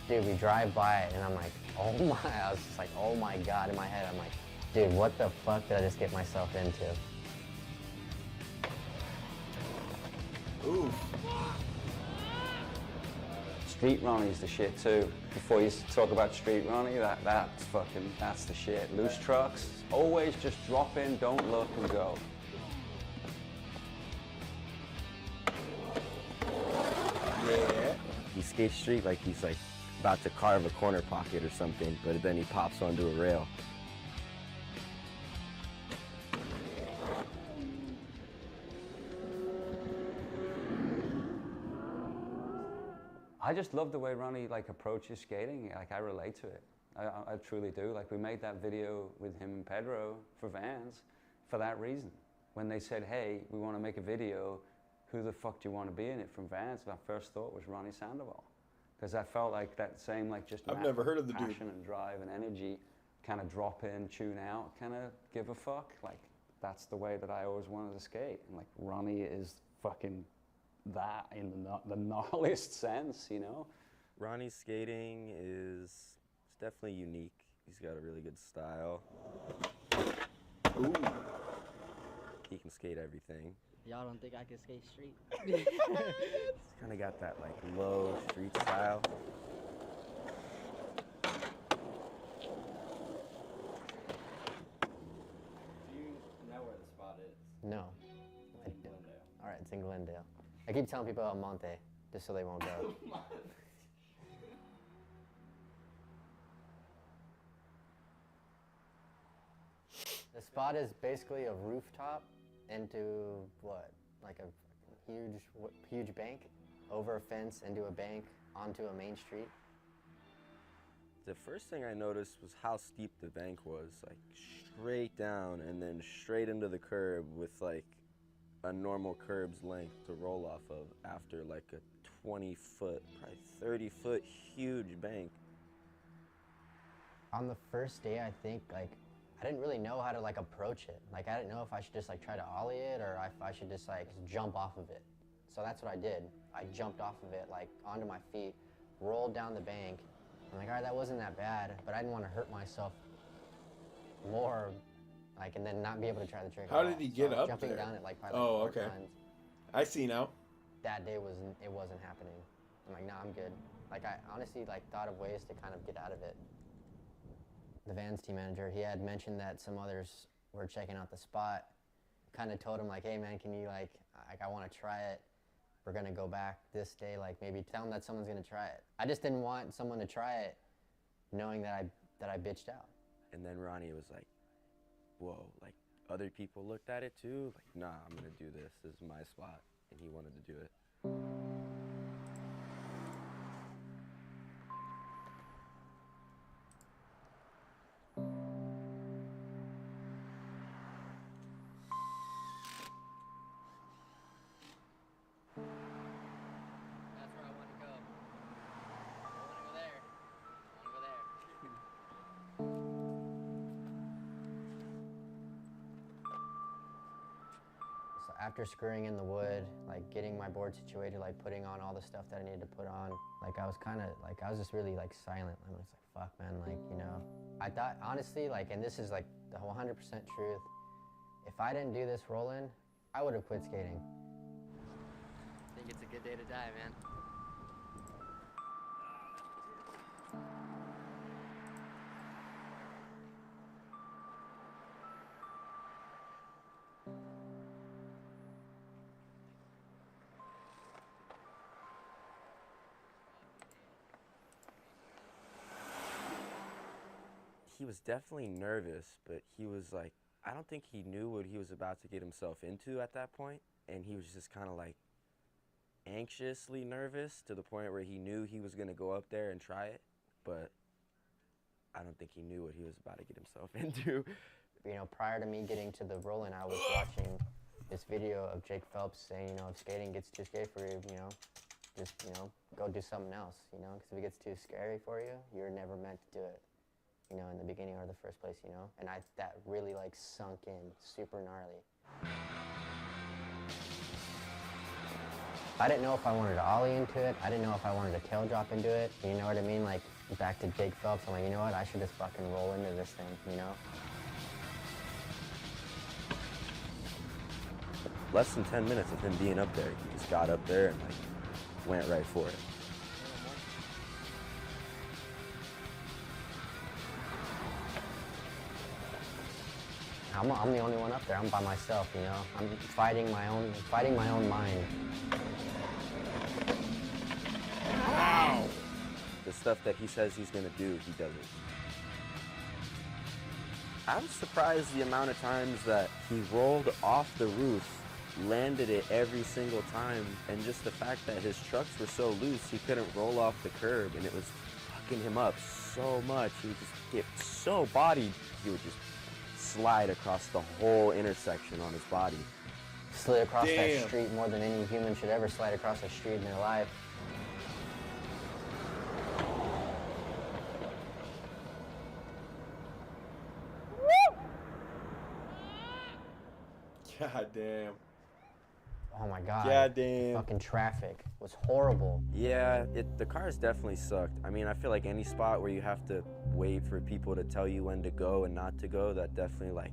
Dude, we drive by it and I'm like, oh my, I was just like, oh my God, in my head, I'm like, dude, what the fuck did I just get myself into? Ooh. Street Ronnie's the shit too. Before you talk about Street Ronnie, that's the shit. Loose trucks, always just drop in, don't look and go. Yeah. He skates street like he's like about to carve a corner pocket or something, but then he pops onto a rail. I just love the way Ronnie like approaches skating. Like I relate to it. I truly do. Like we made that video with him and Pedro for Vans for that reason. When they said, hey, we want to make a video, who the fuck do you want to be in it from Vans? My first thought was Ronnie Sandoval. Because I felt like that same like just I've never heard of the dude. passion and drive and energy, kind of drop in, tune out, kind of give a fuck. Like that's the way that I always wanted to skate. And like Ronnie is fucking that in the gnarliest sense, you know? Ronnie's skating is it's definitely unique. He's got a really good style. Ooh. He can skate everything. Y'all don't think I can skate street? He's kind of got that like low street style. Do you know where the spot is? No. It's in Glendale. All right, it's in Glendale. I keep telling people about Monte, just so they won't go. The spot is basically a rooftop into what? Like a huge bank, over a fence, into a bank, onto a main street. The first thing I noticed was how steep the bank was, like straight down and then straight into the curb with like a normal curb's length to roll off of after like a 20-foot, probably 30-foot huge bank. On the first day, I think like I didn't really know how to like approach it. Like I didn't know if I should just like try to ollie it or if I should just like jump off of it. So that's what I did. I jumped off of it like onto my feet, rolled down the bank. I'm like, all right, that wasn't that bad, but I didn't want to hurt myself more, like, and then not be able to try the trick. How did he get up jumping there? down it like probably like 4 okay. times. I see now. That day it wasn't happening. I'm like, nah, I'm good. Like I honestly like thought of ways to kind of get out of it. The Vans team manager, he had mentioned that some others were checking out the spot. Kind of told him like, hey man, can you like I want to try it. We're gonna go back this day, like maybe tell them that someone's gonna try it. I just didn't want someone to try it knowing that I bitched out. And then Ronnie was like, whoa, like other people looked at it too? Like, nah, I'm gonna do this. This is my spot. And he wanted to do it. That's where I want to go. I want to go there. I want to go there. So after screwing in the wood, like getting my board situated, like putting on all the stuff that I needed to put on, like I was just really like silent. I was like, fuck man, like, you know. I thought, honestly, like, and this is like the 100% truth, if I didn't do this roll-in, I would have quit skating. I think it's a good day to die, man. He was definitely nervous, but he was like, I don't think he knew what he was about to get himself into at that point, and he was just kind of like anxiously nervous to the point where he knew he was gonna go up there and try it, but I don't think he knew what he was about to get himself into. You know, prior to me getting to the rolling, I was watching this video of Jake Phelps saying, you know, if skating gets too scary for you, you know, just, you know, go do something else, you know, because if it gets too scary for you, you're never meant to do it, you know, in the beginning or the first place, you know, and that really like sunk in, super gnarly. I didn't know if I wanted to ollie into it. I didn't know if I wanted to tail drop into it. You know what I mean? Like, back to Jake Phelps, I'm like, you know what? I should just fucking roll into this thing, you know? Less than 10 minutes of him being up there, he just got up there and like went right for it. I'm the only one up there. I'm by myself, you know? I'm fighting my own mind. Wow! The stuff that he says he's gonna do, he does it. I was surprised the amount of times that he rolled off the roof, landed it every single time, and just the fact that his trucks were so loose, he couldn't roll off the curb, and it was fucking him up so much. He would just get so bodied, he would just slide across the whole intersection on his body. Slid across that street more than any human should ever slide across a street in their life. God damn. Oh my God. God damn. Fucking traffic was horrible. Yeah, the cars definitely sucked. I mean, I feel like any spot where you have to wait for people to tell you when to go and not to go, that definitely like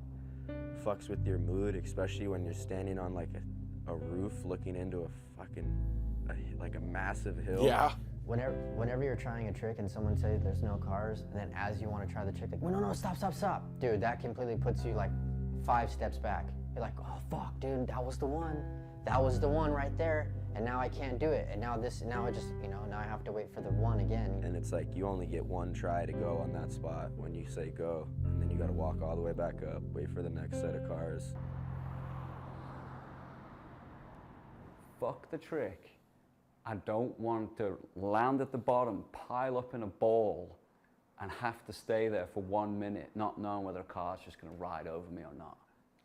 fucks with your mood, especially when you're standing on like a roof looking into a fucking, like a massive hill. Yeah. Whenever you're trying a trick and someone says there's no cars, and then as you want to try the trick, like, well, no, stop. Dude, that completely puts you like 5 steps back. You're like, oh fuck, dude, that was the one. That was the one right there, and now I can't do it. And now I just, you know, now I have to wait for the one again. And it's like you only get one try to go on that spot when you say go, and then you gotta walk all the way back up, wait for the next set of cars. Fuck the trick. I don't want to land at the bottom, pile up in a ball, and have to stay there for 1 minute, not knowing whether a car's just gonna ride over me or not.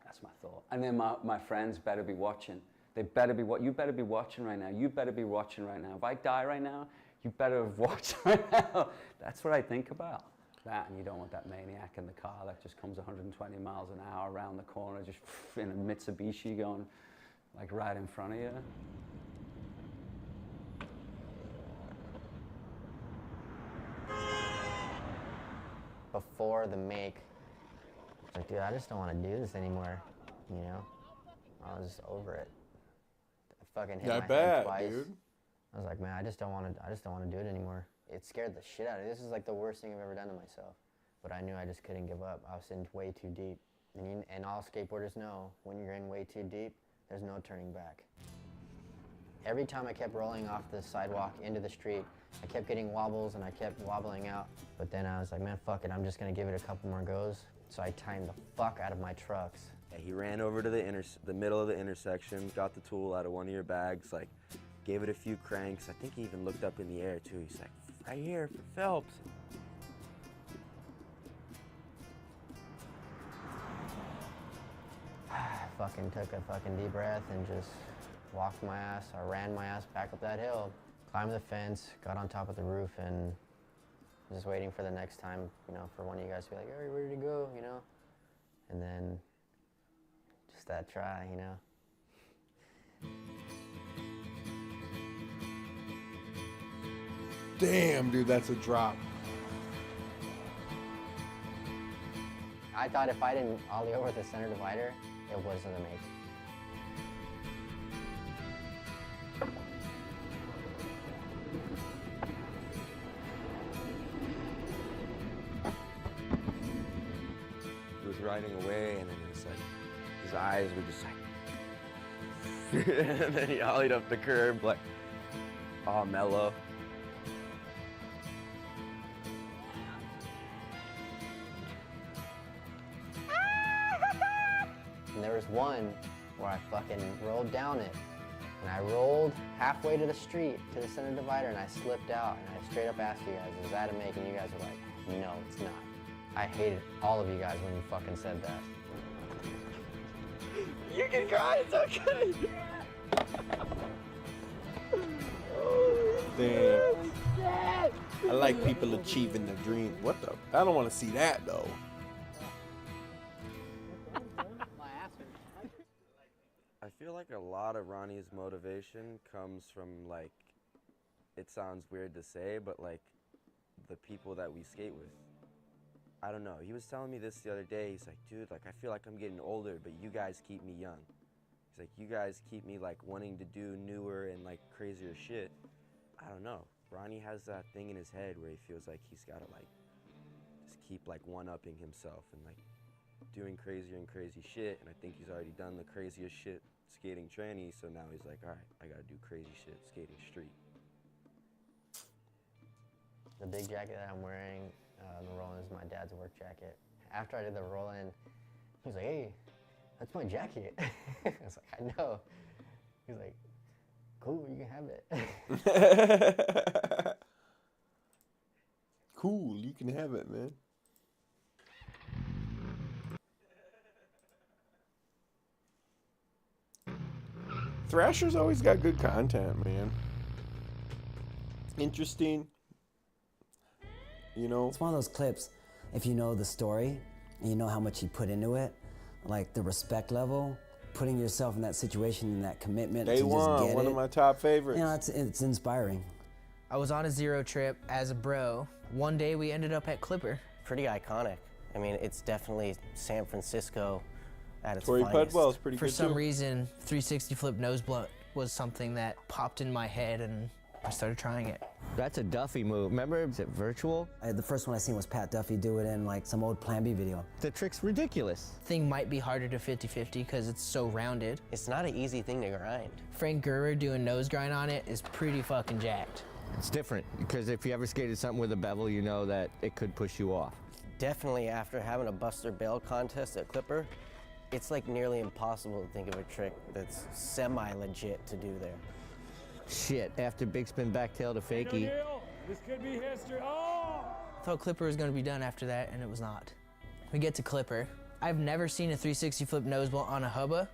That's my thought. And then my friends better be watching. They better be you better be watching right now. You better be watching right now. If I die right now, you better have watched right now. That's what I think about. That, and you don't want that maniac in the car that just comes 120 miles an hour around the corner, just in a Mitsubishi going like right in front of you. Before the make, it's like, dude, I just don't want to do this anymore, you know? I was just over it. I fucking hit my head twice. Dude. I was like, man, I just don't want to do it anymore. It scared the shit out of me. This is like the worst thing I've ever done to myself. But I knew I just couldn't give up. I was in way too deep. And all skateboarders know, when you're in way too deep, there's no turning back. Every time I kept rolling off the sidewalk into the street, I kept getting wobbles and I kept wobbling out. But then I was like, man, fuck it, I'm just gonna give it a couple more goes. So I timed the fuck out of my trucks. Yeah, he ran over to the middle of the intersection, got the tool out of one of your bags, like gave it a few cranks. I think he even looked up in the air too. He's like, right here for Phelps. Fucking took a fucking deep breath and just walked my ass, or ran my ass back up that hill. Climbed the fence, got on top of the roof, and just waiting for the next time, you know, for one of you guys to be like, are you ready to go, you know? And then just that try, you know? Damn, dude, that's a drop. I thought if I didn't ollie over the center divider, it wasn't a make. He was riding away, and then it's like, his eyes were just like, and then he ollied up the curb, like, all mellow. And there was one where I fucking rolled down it, And I rolled halfway to the street, to the center divider, and I slipped out. And I straight up asked you guys, is that a make? And you guys were like, no, it's not. I hated all of you guys when you fucking said that. You can cry, it's okay. Damn. I like people achieving their dreams. What the? I don't want to see that though. I feel like a lot of Ronnie's motivation comes from, like, it sounds weird to say, but like the people that we skate with. I don't know. He was telling me this the other day. He's like, dude, like I feel like I'm getting older, but you guys keep me young. He's like, you guys keep me like wanting to do newer and like crazier shit. I don't know. Ronnie has that thing in his head where he feels like he's gotta like just keep like one-upping himself and like doing crazier and crazy shit. And I think he's already done the craziest shit skating tranny, so now he's like, all right, I gotta do crazy shit skating street. The big jacket that I'm wearing, the roll-in, is my dad's work jacket. After I did the roll-in, he was like, hey, that's my jacket. I was like, I know. He's like, cool, you can have it. Cool, you can have it, man. Thrasher's always got good content, man. Interesting. You know? It's one of those clips, if you know the story and you know how much he put into it, like the respect level, putting yourself in that situation and that commitment Day to just one, get one it. of my top favorites. You know, it's inspiring. I was on a zero trip as a bro. One day we ended up at Clipper. Pretty iconic. I mean, it's definitely San Francisco at its Torrey finest. Pudwell's pretty For good some too. reason, 360 flip nose blunt was something that popped in my head and I started trying it. That's a Duffy move. Remember, is it virtual? The first one I seen was Pat Duffy do it in like some old Plan B video. The trick's ridiculous. Thing might be harder to 50-50 because it's so rounded. It's not an easy thing to grind. Frank Guerrer doing nose grind on it is pretty fucking jacked. It's different, because if you ever skated something with a bevel, you know that it could push you off. Definitely after having a Buster Bail contest at Clipper, it's like nearly impossible to think of a trick that's semi-legit to do there. Shit, after big spin back tail to fakie. This could be history. Oh! I thought Clipper was going to be done after that, and it was not. We get to Clipper. I've never seen a 360 flip nose blunt on a hubba,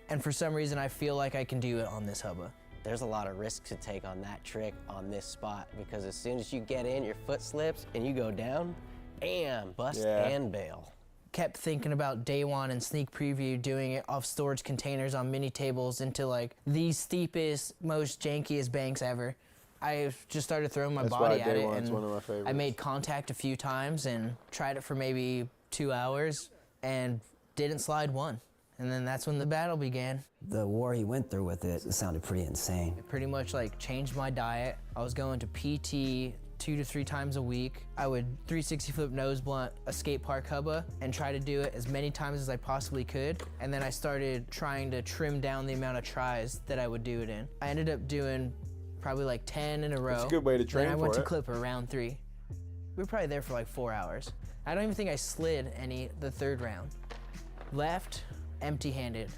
and for some reason I feel like I can do it on this hubba. There's a lot of risk to take on that trick on this spot, because as soon as you get in, your foot slips and you go down, bam, bust and bail. Kept thinking about day one and sneak preview doing it off storage containers on mini tables into like the steepest, most jankiest banks ever. I just started throwing my body at it, and one of my favorites. I made contact a few times and tried it for maybe 2 hours and didn't slide one. And then that's when the battle began. The war he went through with it sounded pretty insane. It pretty much like changed my diet. I was going to PT 2 to 3 times a week. I would 360 flip nose blunt a skate park hubba and try to do it as many times as I possibly could. And then I started trying to trim down the amount of tries that I would do it in. I ended up doing probably like 10 in a row. That's a good way to train Then I went for to it. Clipper round 3. We were probably there for like 4 hours. I don't even think I slid any the third round. Left empty-handed.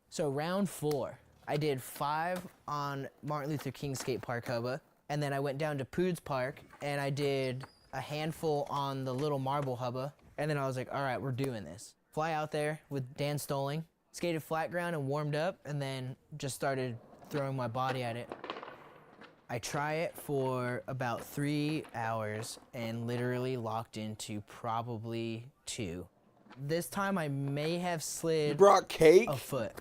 So round 4, I did 5 on Martin Luther King skate park hubba, and then I went down to Poods Park and I did a handful on the little marble hubba, and then I was like, all right, we're doing this. Fly out there with Dan Stoling, skated flat ground and warmed up, and then just started throwing my body at it. I try it for about 3 hours and literally locked into probably 2. This time I may have slid You brought cake? a foot.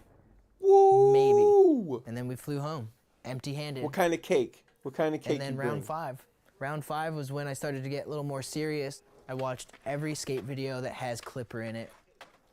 Woo! Maybe. And then we flew home, empty-handed. What kind of cake? What kind of cake And then you round bring? 5. Round 5 was when I started to get a little more serious. I watched every skate video that has Clipper in it.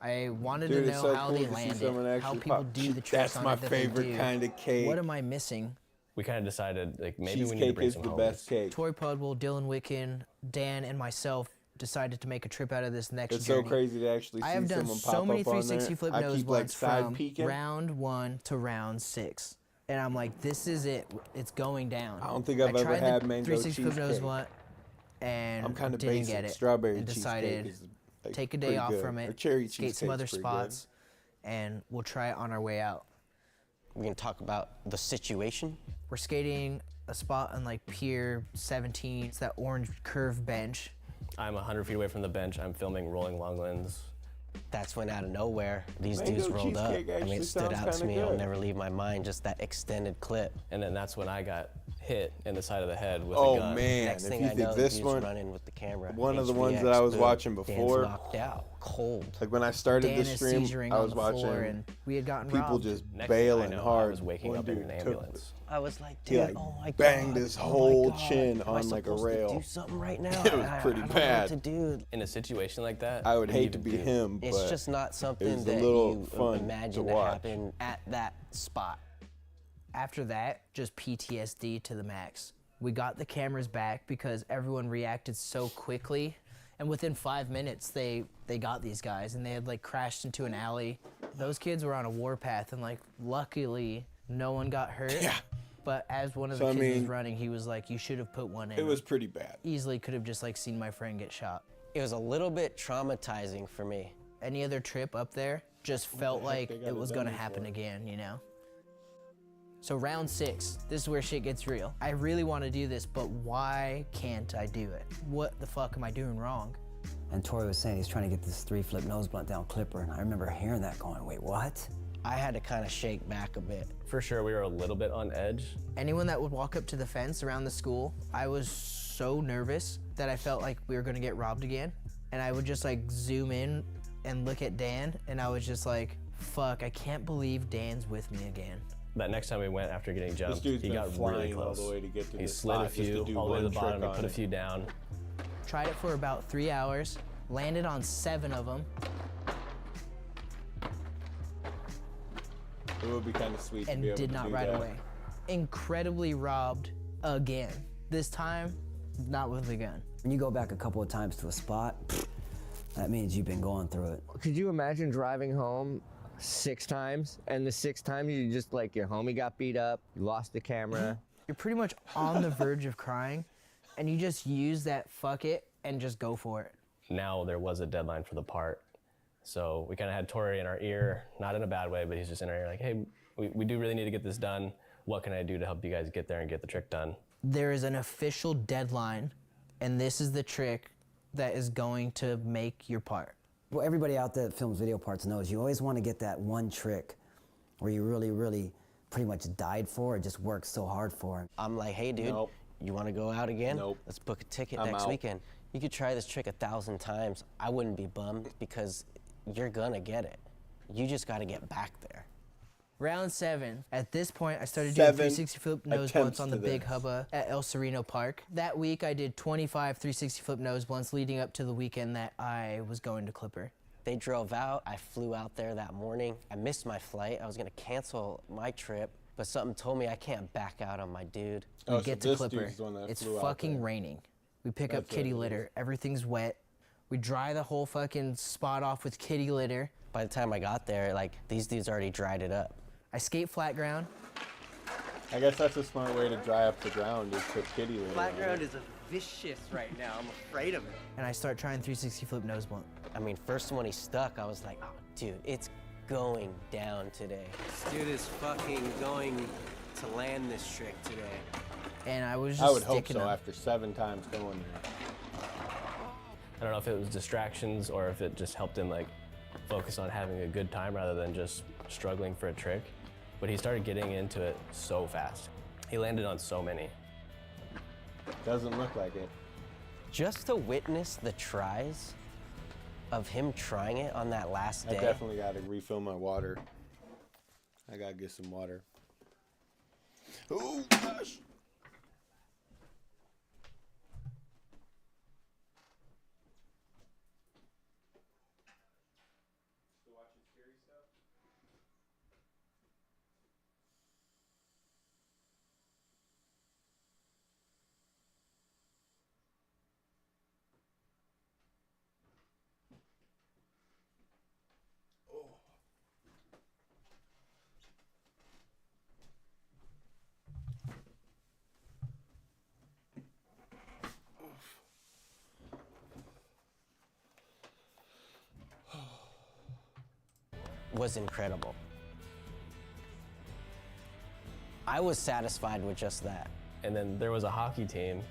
I wanted Dude, to it's know so how cool they to see land someone it, how actually people pop- do the tricks That's on my it that they favorite do. kind of cake. What am I missing? We kind of decided, like, maybe we need to Cheesecake bring is some the homies. best cake. Tori Pudwell, Dylan Wicken, Dan, and myself decided to make a trip out of this next It's journey. so crazy to actually I see have done someone so pop many up on 360 there. flip I nose keep, like, blunts side from peeking. round 1 to round 6. And I'm like, this is it. It's going down. I don't think I've ever tried the had mango 360 flip nose cheesecake. blunt and I'm kinda didn't basic. get it. Strawberry and cheesecake decided is, like, take a day pretty off good. from Or it, cherry skate some cheesecake's other pretty good. spots, and we'll try it on our way out. We're gonna talk about the situation. We're skating a spot on like Pier 17. It's that orange curved bench. I'm 100 feet away from the bench. I'm filming rolling Longlands. That's when out of nowhere, these Mango dudes rolled up. cheesecake I mean, actually it stood sounds out to kinda me. It'll good. never leave my mind, just that extended clip. And then that's when I got hit in the side of the head with Oh a gun. man, Next if thing you I think know, the this dude's one, running with the camera. one of the ones HVX, that I was boom, watching Dan's before, knocked out, cold. like when I started Dan this is stream, seizuring I on was the floor watching and we had gotten people robbed. just Next thing I bailing know, I hard. was waking One up in dude an took- ambulance. I was like, He dude, like oh my god. banged his oh my whole God. chin Am I on like a supposed to rail. do something right now? It was I pretty don't know bad. what to do. In a situation like that, I would what do you hate to even be do? him, It's but just not it something was that a little you fun imagine to to watch. happen at that spot. After that, just PTSD to the max. We got the cameras back because everyone reacted so quickly. And within 5 minutes, they got these guys and they had like crashed into an alley. Those kids were on a warpath and like luckily no one got hurt. Yeah. But as one of So, the I kids was mean, running, he was like, you should have put one in. It was pretty bad. Easily could have just like seen my friend get shot. It was a little bit traumatizing for me. Any other trip up there just felt heck like they got it it was done gonna for? happen again, you know? So round 6, this is where shit gets real. I really wanna do this, but why can't I do it? What the fuck am I doing wrong? And Tori was saying he's trying to get this 3-flip nose blunt down Clipper, and I remember hearing that going, wait, what? I had to kind of shake back a bit. For sure, we were a little bit on edge. Anyone that would walk up to the fence around the school, I was so nervous that I felt like we were gonna get robbed again. And I would just like zoom in and look at Dan, and I was just like, fuck, I can't believe Dan's with me again. That next time we went after getting jumped, dude's he been got really flying all close. the way to get to he this slid a spot just to few do all the way to the one bottom, trick he put on a it. few down. Tried it for about 3 hours, landed on 7 of them, It would be kind of sweet to and be able did to not do ride that. away. Incredibly robbed again. This time, not with a gun. When you go back a couple of times to a spot, that means you've been going through it. Could you imagine driving home 6 times, and the 6th time you just like your homie got beat up, you lost the camera? You're pretty much on the verge of crying, and you just use that fuck it and just go for it. Now there was a deadline for the part. So we kind of had Tori in our ear, not in a bad way, but he's just in our ear like, hey, we do really need to get this done. What can I do to help you guys get there and get the trick done? There is an official deadline, and this is the trick that is going to make your part. Well, everybody out there that films video parts knows you always want to get that one trick where you really, really pretty much died for or just worked so hard for. I'm like, hey dude, Nope. you want to go out again? Nope. Let's book a ticket I'm next out. weekend. You could try this trick 1,000 times. I wouldn't be bummed because you're gonna get it. You just got to get back there. Round 7. At this point, I started doing 7 360 flip nose attempts blunts on the to big this. hubba at El Sereno Park. That week, I did 25 360 flip nose blunts leading up to the weekend that I was going to Clipper. They drove out. I flew out there that morning. I missed my flight. I was gonna cancel my trip, but something told me I can't back out on my dude. We Oh, so get to this Clipper. dude's the one that It's flew out fucking there. raining. We pick up That's kitty what it litter. Everything's wet. We dry the whole fucking spot off with kitty litter. By the time I got there, like, these dudes already dried it up. I skate flat ground. I guess that's a smart way to dry up the ground is put kitty litter Flat on ground it. is vicious right now. I'm afraid of it. And I start trying 360 flip nose blunt. I mean, first when he stuck, I was like, oh, dude, it's going down today. This dude is fucking going to land this trick today. And I was just I would hope sticking so them. after 7 times going there. I don't know if it was distractions or if it just helped him like focus on having a good time rather than just struggling for a trick. But he started getting into it so fast. He landed on so many. Doesn't look like it. Just to witness the tries of him trying it on that last I day. definitely got to refill my water. I got to get some water. Oh, gosh. Was incredible. I was satisfied with just that. And then there was a hockey team.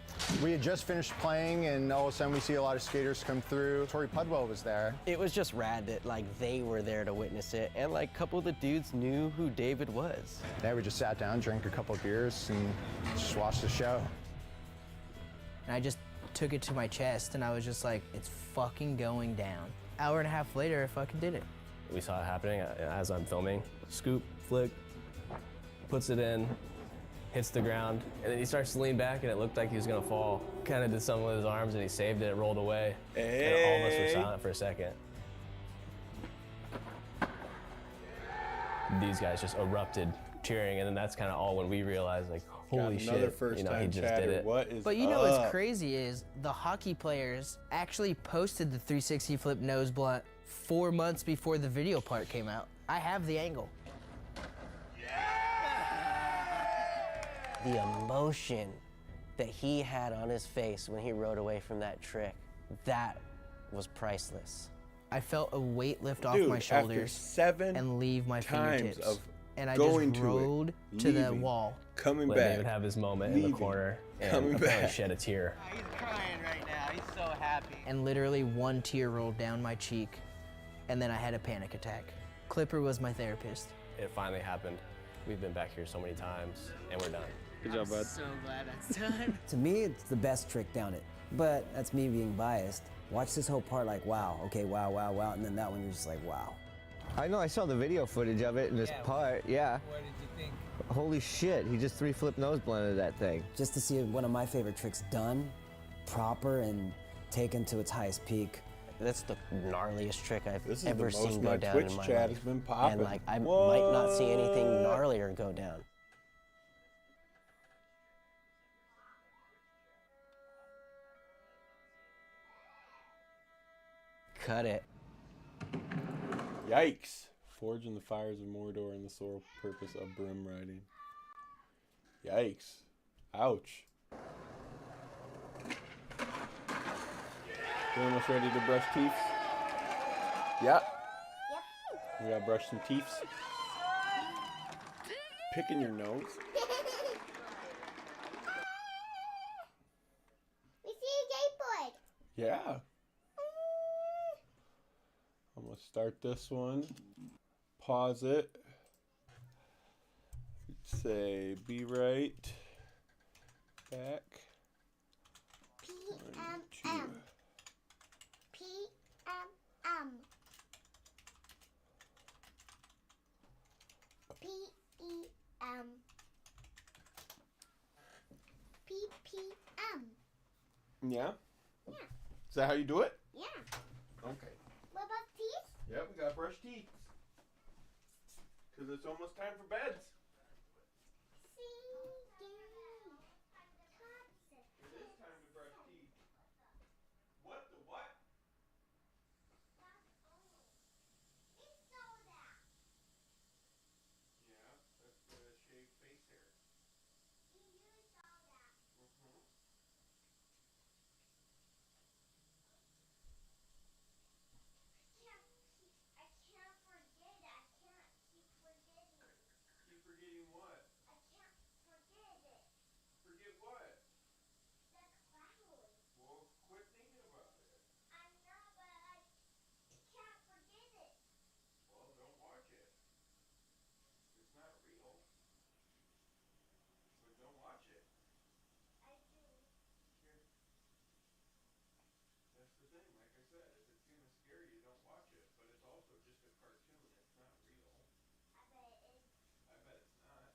We had just finished playing, and all of a sudden we see a lot of skaters come through. Tori Pudwell was there. It was just rad that like they were there to witness it, and like a couple of the dudes knew who David was. Yeah, we just sat down, drank a couple of beers, and just watched the show. And I just took it to my chest, and I was just like, it's fucking going down. Hour and a half later, I fucking did it. We saw it happening as I'm filming. Scoop, flick, puts it in, hits the ground, and then he starts to lean back, and it looked like he was gonna fall. Kind of did something with his arms, and he saved it, it rolled away. And all of us were silent for a second. These guys just erupted cheering, and then that's kind of all when we realized, like, holy shit, you know, he just did it. What is But you know what's crazy is the hockey players actually posted the 360 flip nose blunt 4 months before the video part came out. I have the angle. The emotion that he had on his face when he rode away from that trick, that was priceless. I felt a weight lift off Dude, my after shoulders 7 and leave my times fingertips. of And I going just to it, rode to the leaving, wall. coming Let back, David have his moment in leaving, the corner, and coming apparently back. shed a tear. He's crying right now. He's so happy. And literally one tear rolled down my cheek, and then I had a panic attack. Clipper was my therapist. It finally happened. We've been back here so many times, and we're done. Good job, bud. So glad that's done. To me, it's the best trick down it. But that's me being biased. Watch this whole part like, wow, okay, wow, wow, wow, and then that one you're just like, wow. I know, I saw the video footage of it in this part, yeah. What did you think? Holy shit, he just 3-flip nose blended that thing. Just to see one of my favorite tricks done, proper, and taken to its highest peak. That's the gnarliest trick I've This is ever the most seen my go down Twitch in my chat life. has been popping. And like, I might not see anything gnarlier go down. Cut it. Yikes. Forge in the fires of Mordor and the sole purpose of broom riding. Yikes. Ouch. You almost ready to brush teeth? Yeah. We gotta brush some teeth. Picking your nose. We see a skateboard. Yeah. I'm gonna start this one. Pause it. Say be right back. PMM. PMM. PEM. PPM. Yeah? Yeah. Is that how you do it? Yeah. Okay. What about teeth? Yep, we gotta brush teeth. Cause it's almost time for beds. It is time to brush teeth. What the what? Yeah, that's the shaved face hair. Keep forgetting what? I can't forget it. Forget what? The cloud. Well, quit thinking about it. I know, but I can't forget it. Well, don't watch it. It's not real. But don't watch it. I do. Here. That's the thing, like I said, if it's gonna scare you, don't watch it. But it's also just a cartoon. It's not real. I bet it is. I bet it's not.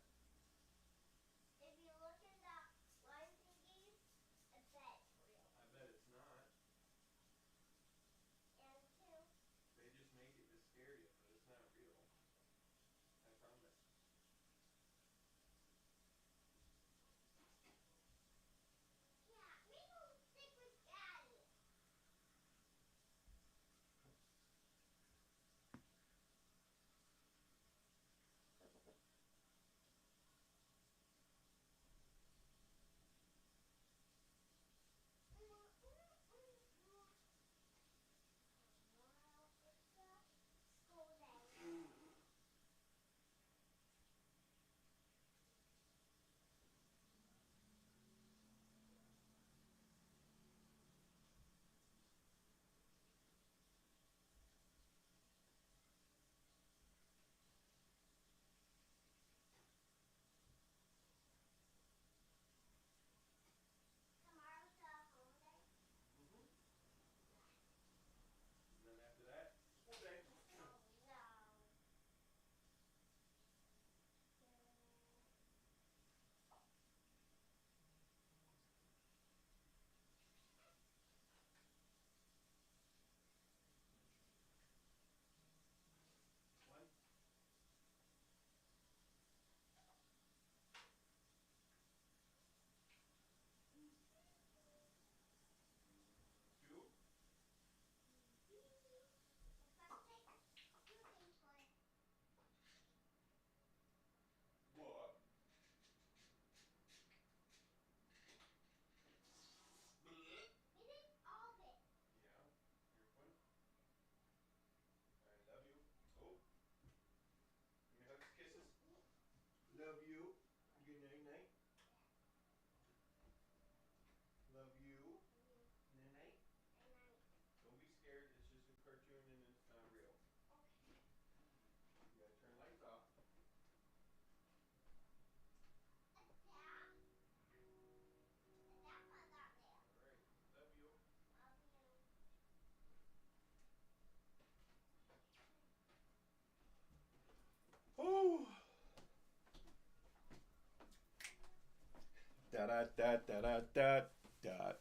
Da-da-da-da-da-da.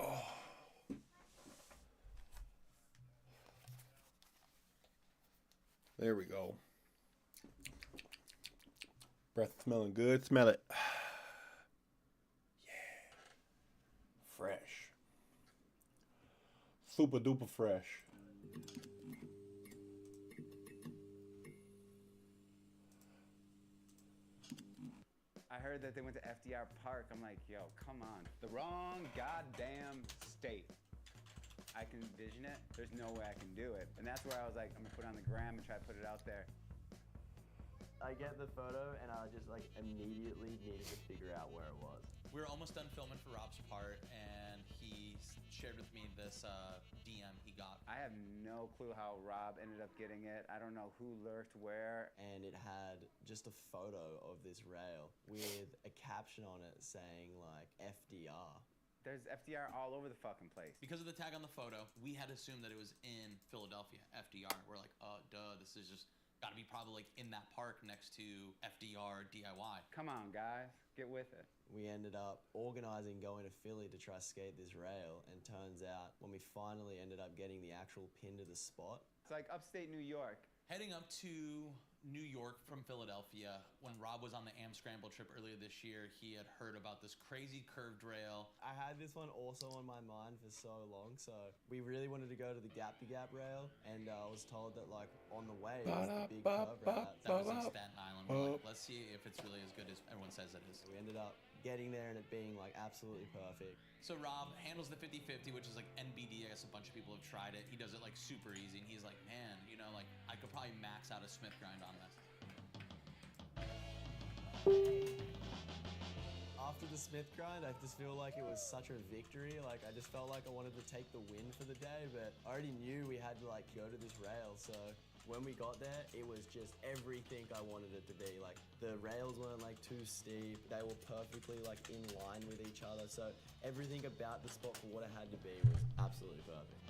Oh. There we go. Breath smelling good. Smell it. Yeah. Fresh. Super duper fresh. I heard that they went to FDR Park. I'm like, yo, come on. The wrong goddamn state. I can envision it. There's no way I can do it. And that's where I was like, I'm gonna put it on the gram and try to put it out there. I get the photo and I just like immediately needed to figure out where it was. We were almost done filming for Rob's part, and he shared with me this DM he got. I have no clue how Rob ended up getting it. I don't know who lurked where. And it had just a photo of this rail with a caption on it saying like FDR. There's FDR all over the fucking place. Because of the tag on the photo, we had assumed that it was in Philadelphia, FDR. We're like, oh, duh, this is just gotta be probably like in that park next to FDR DIY. Come on, guys, get with it. We ended up organizing going to Philly to try skate this rail, and turns out when we finally ended up getting the actual pin to the spot. It's like upstate New York. Heading up to New York from Philadelphia, when Rob was on the Am Scramble trip earlier this year, he had heard about this crazy curved rail. I had this one also on my mind for so long, so we really wanted to go to the Gap to Gap rail, and I was told that like on the way was the big curve route. That was in Staten Island. We're like, let's see if it's really as good as everyone says it is. We ended up getting there and it being like absolutely perfect. So Rob handles the 50-50, which is like NBD. I guess a bunch of people have tried it. He does it like super easy, and he's like, man, you know, like I could probably max out a Smith grind on this. After the Smith grind, I just feel like it was such a victory. Like I just felt like I wanted to take the win for the day, but I already knew we had to like go to this rail. So when we got there, it was just everything I wanted it to be. Like the rails weren't like too steep. They were perfectly like in line with each other. So everything about the spot for what it had to be was absolutely perfect.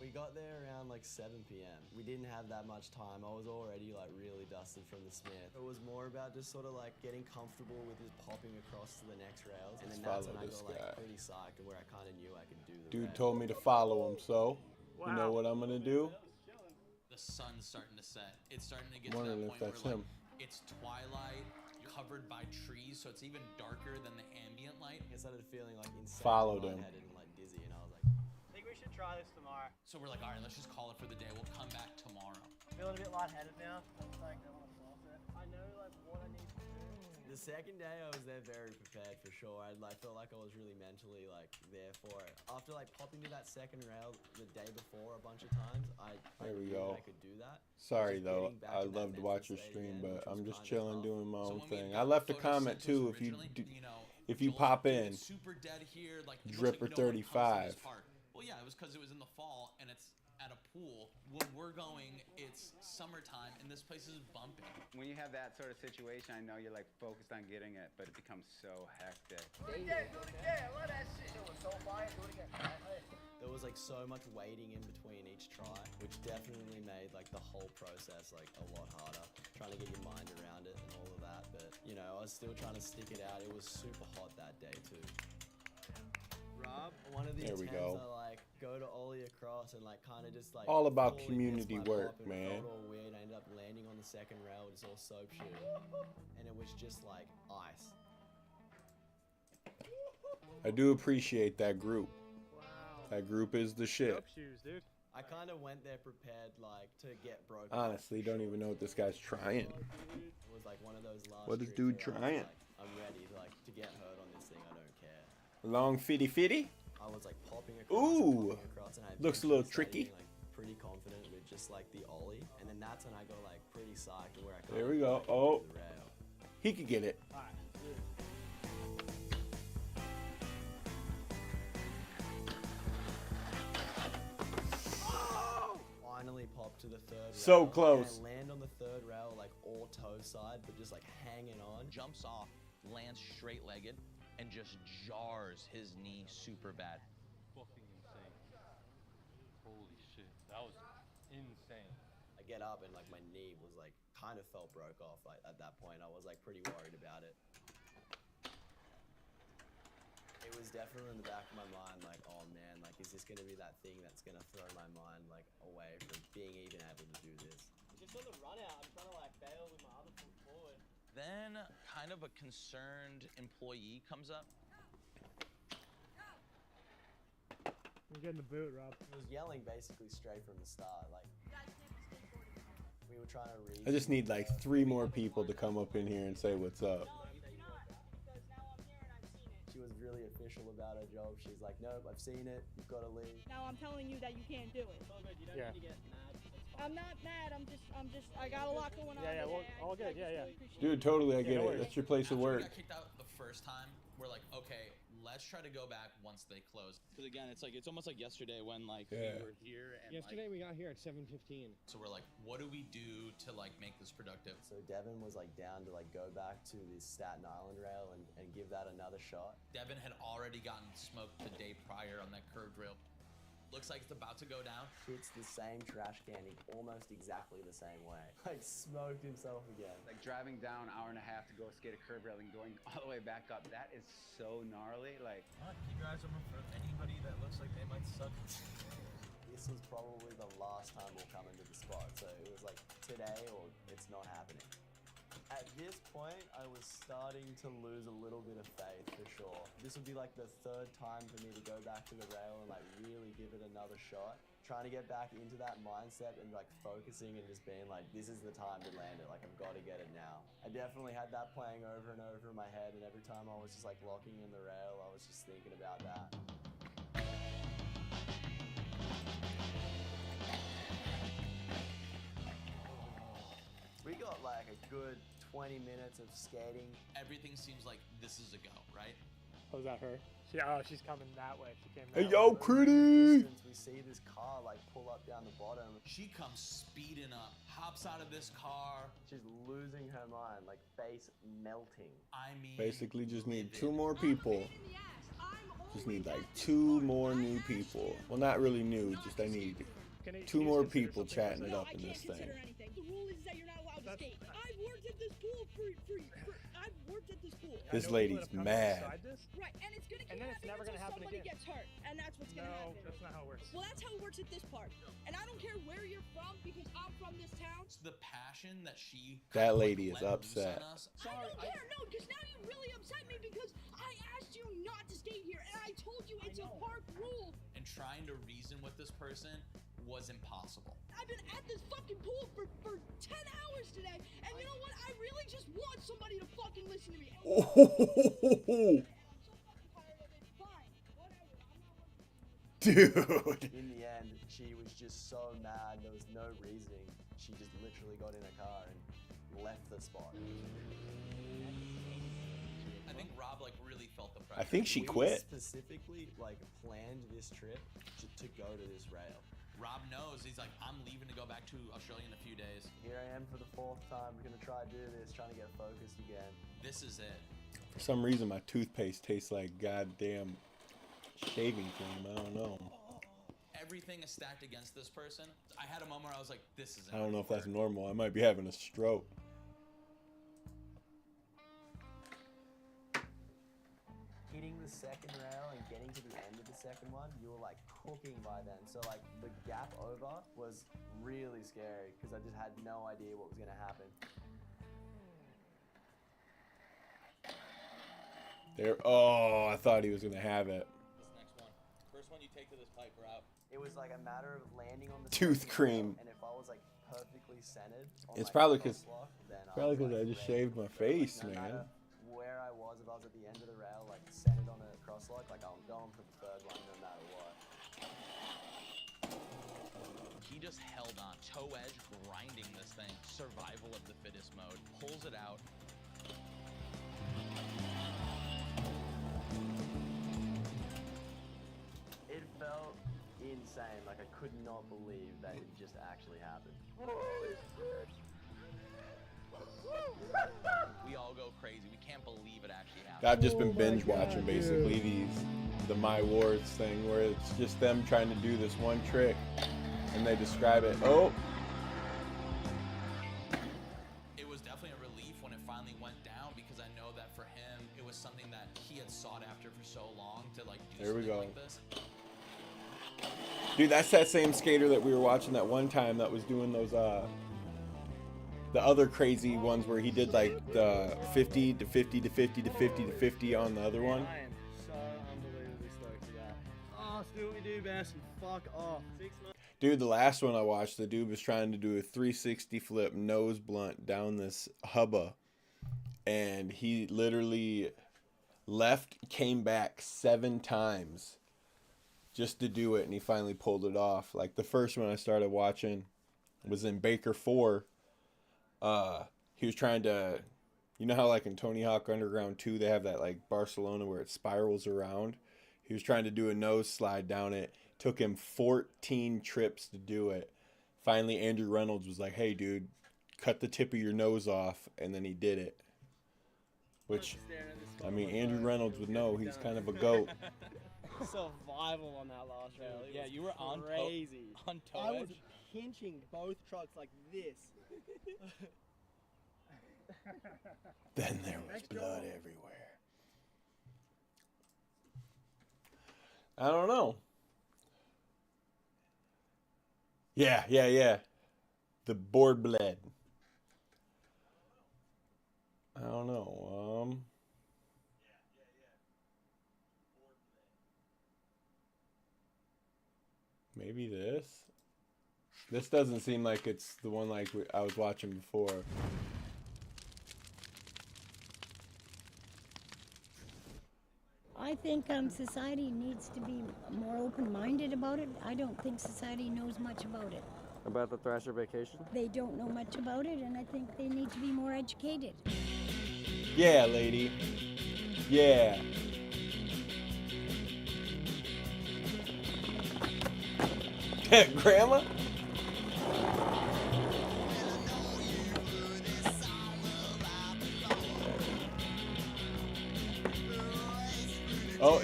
We got there around like 7 p.m. We didn't have that much time. I was already like really dusted from the Smith. It was more about just sort of like getting comfortable with just popping across to the next rails. And then that's when I got like pretty psyched and where I kind of knew I could do the Dude rail. told me to follow him, so you know what I'm gonna do? The sun's starting to set. It's starting to get to Wondering that if point that's where him. like it's twilight, covered by trees, so it's even darker than the ambient light. I started feeling like insane. Followed him. Lightheaded and like dizzy, and I was like, I think we should try this tomorrow. So we're like, all right, let's just call it for the day. We'll come back tomorrow. Feeling a bit lightheaded now. Looks like I want to floss it. I know like what I need to do. the second day I was there very prepared for sure. I felt like I was really mentally like there for it. After like popping to that second rail the day before a bunch of times, I There we knew go. I could do that. Sorry Just though, getting back I to that love to mental watch your state stream, again, but which I'm was just kinda chilling tough. doing my So own when we thing. got I left a photo comment sent to too us if you pop in. It's super dead here, like it looks Dripper like no one comes to 35. this park. Well, yeah, it was because it was in the fall and it's at a pool. When we're going, it's summertime and this place is bumping. When you have that sort of situation, I know you're like focused on getting it, but it becomes so hectic. Do it again, do it again. I love that shit. It was so fire. Do it again. There was like so much waiting in between each try, which definitely made like the whole process like a lot harder. Trying to get your mind around it and all of that, but you know, I was still trying to stick it out. It was super hot that day too. Rob, one of the There we attempts go. I like go to ollie across and like kind of just like All about fully community missed my work, pop and man. Felt all weird. I ended up landing on the second rail. It was all soap shit, and it was just like ice. I do appreciate that group. That group is the shit. Dope shoes, dude. I kind of went there prepared like to get broken. Honestly, don't even know what this guy's trying. It was like one of those last. What is tricks dude where I was trying? like, I'm ready to get hurt on this thing. I don't care. Long fitty fitty. I was like popping across. Ooh, and popping across, and I looks a little eventually started tricky. being, like, pretty confident with just like the ollie, and then that's when I got like pretty psyched where I. There we go. Like, Oh, the rail. he could get it. Alright, Finally popped to the third So rail, close. And I land on the third rail like all toe side, but just like hanging on. Jumps off, lands straight-legged, and just jars his knee super bad. That was insane. I get up and like my knee was like kind of felt broke off. Like at that point, I was like pretty worried about it. It was definitely in the back of my mind, like, oh man, like, is this gonna be that thing that's gonna throw my mind like away from being even able to do this? Just on the run out, I'm trying to like bail with my other foot forward. Then kind of a concerned employee comes up. You're getting the boot, Rob. He was yelling basically straight from the start, like, we were trying to read. I just need like 3 more people to come up in here and say what's up. She was really official about her job. She's like, nope, I've seen it. You've got to leave. Now I'm telling you that you can't do it. You don't need to get mad. I'm not mad. I'm just. I got a lot going on. Yeah, well, today. all good. Yeah. Dude, totally, I get it. That's your place of After we work. got kicked out the first time, we're like, okay, let's try to go back once they close. Because again, it's almost like yesterday when like Yeah. we were here and Yesterday we got here at 7:15. So we're like, what do we do to like make this productive? So Devin was like down to like go back to this Staten Island rail and give that another shot. Devin had already gotten smoked the day prior on that curved rail. Looks like it's about to go down. Hits the same trash canning almost exactly the same way. Like smoked himself again. Like driving down an hour and a half to go skate a curb rail and going all the way back up. That is so gnarly. Like, keep your eyes open for anybody that looks like they might suck. This was probably the last time we'll come into the spot. So it was like today or it's not happening. At this point, I was starting to lose a little bit of faith for sure. This would be like the 3rd time for me to go back to the rail and like really give it another shot. Trying to get back into that mindset and like focusing and just being like, this is the time to land it. Like I've got to get it now. I definitely had that playing over and over in my head, and every time I was just like locking in the rail, I was just thinking about that. We got like a good 20 minutes of skating. Everything seems like this is a go, right? Oh, is that her? She's coming that way. She came Hey, that yo, way. Critty! We see this car like pull up down the bottom. She comes speeding up, hops out of this car. She's losing her mind, like face melting. I mean, Basically, just need 2 more people. Just need like 2 more new people. Well, not really new, just I need 2 more people chatting it up in this thing. The rule is that you're not allowed to skate. I've worked at this pool I've worked at this pool. This lady's mad. Right, and it's gonna keep And then it's never happening gonna until happen somebody again. gets hurt, and that's what's gonna happen. No, that's not how it works. Well, that's how it works at this park, and I don't care where you're from because I'm from this town. The passion that she That lady is let loose upset. on us. I don't care, no, because now you really upset me because I asked you not to skate here, and I told you it's a park rule. And trying to reason with this person was impossible. I've been at this fucking pool for 10 hours today, and you know what? I really just want somebody to fucking listen to me. Dude. In the end, she was just so mad. There was no reasoning. She just literally got in a car and left the spot. I think Rob like really felt the pressure. I think she We quit. Specifically, like planned this trip to go to this rail. Rob knows. He's like, I'm leaving to go back to Australia in a few days. Here I am for the 4th time. We're gonna try to do this, trying to get focused again. This is it. For some reason, my toothpaste tastes like goddamn shaving cream. I don't know. Everything is stacked against this person. I had a moment where I was like, this isn't I don't know if that's normal. I might be having a stroke. Hitting the 2nd rail and getting to the end of the 2nd one, you were like cooking by then. So like the gap over was really scary because I just had no idea what was gonna happen. There. Oh, I thought he was gonna have it. This next one. First one you take to this pipe, we're out. It was like a matter of landing on the Tooth 2nd cream. rail, and if I was like perfectly centered on It's like, probably the 'cause- crosswalk, then Probably was, because like, I just ready. shaved my But, face, like, no man. matter where I was, if I was at the end of the rail, like centered on a crosswalk, like I'm going for the 3rd one no matter what. He just held on. Toe edge grinding this thing. Survival of the fittest mode. Pulls it out. It felt insane. Like I could not believe that it just actually happened. We all go crazy. We can't believe it actually happened. I've just been binge watching basically the My Wars thing where it's just them trying to do this one trick. and they describe it. Oh. It was definitely a relief when it finally went down because I know that for him, it was something that he had sought after for so long to like do There we something go. like this. Dude, that's that same skater that we were watching that one time that was doing those the other crazy ones where he did like the 50 to 50 to 50 to 50 to 50 on the other one. I am so unbelievably stoked for that. Oh, let's do what we do best and fuck off. 6 months. Dude, the last one I watched, the dude was trying to do a 360 flip nose blunt down this hubba, and he literally left, came back 7 times just to do it, and he finally pulled it off. Like the first one I started watching was in Baker 4. He was trying to, you know how like in Tony Hawk Underground 2 they have that like Barcelona where it spirals around? He was trying to do a nose slide down it. Took him 14 trips to do it. Finally, Andrew Reynolds was like, hey, dude, cut the tip of your nose off, and then he did it. Which, I mean, Andrew Reynolds would know. He's kind of a goat. Survival on that last rail. Yeah, you were on crazy. on toe I was edge. pinching both trucks like this. Then there was blood everywhere. I don't know. Yeah. The board bled. I don't know. Maybe this. This doesn't seem like it's the one like I was watching before. I think society needs to be more open-minded about it. I don't think society knows much about it. About the Thrasher vacation? They don't know much about it, and I think they need to be more educated. Yeah, lady. Yeah. Grandma? Oh.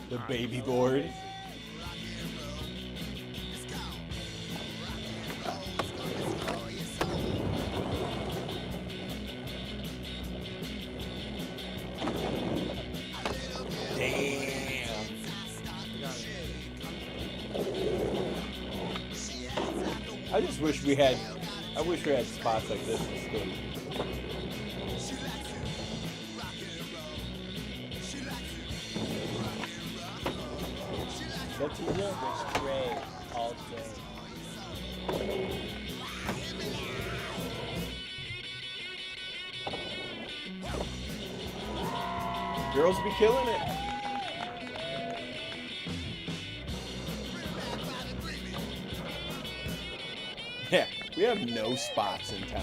The baby board. I just wish we had. I wish we had spots like this in skate. That's Great all day. Girls be killing it. Yeah, we have no spots in town.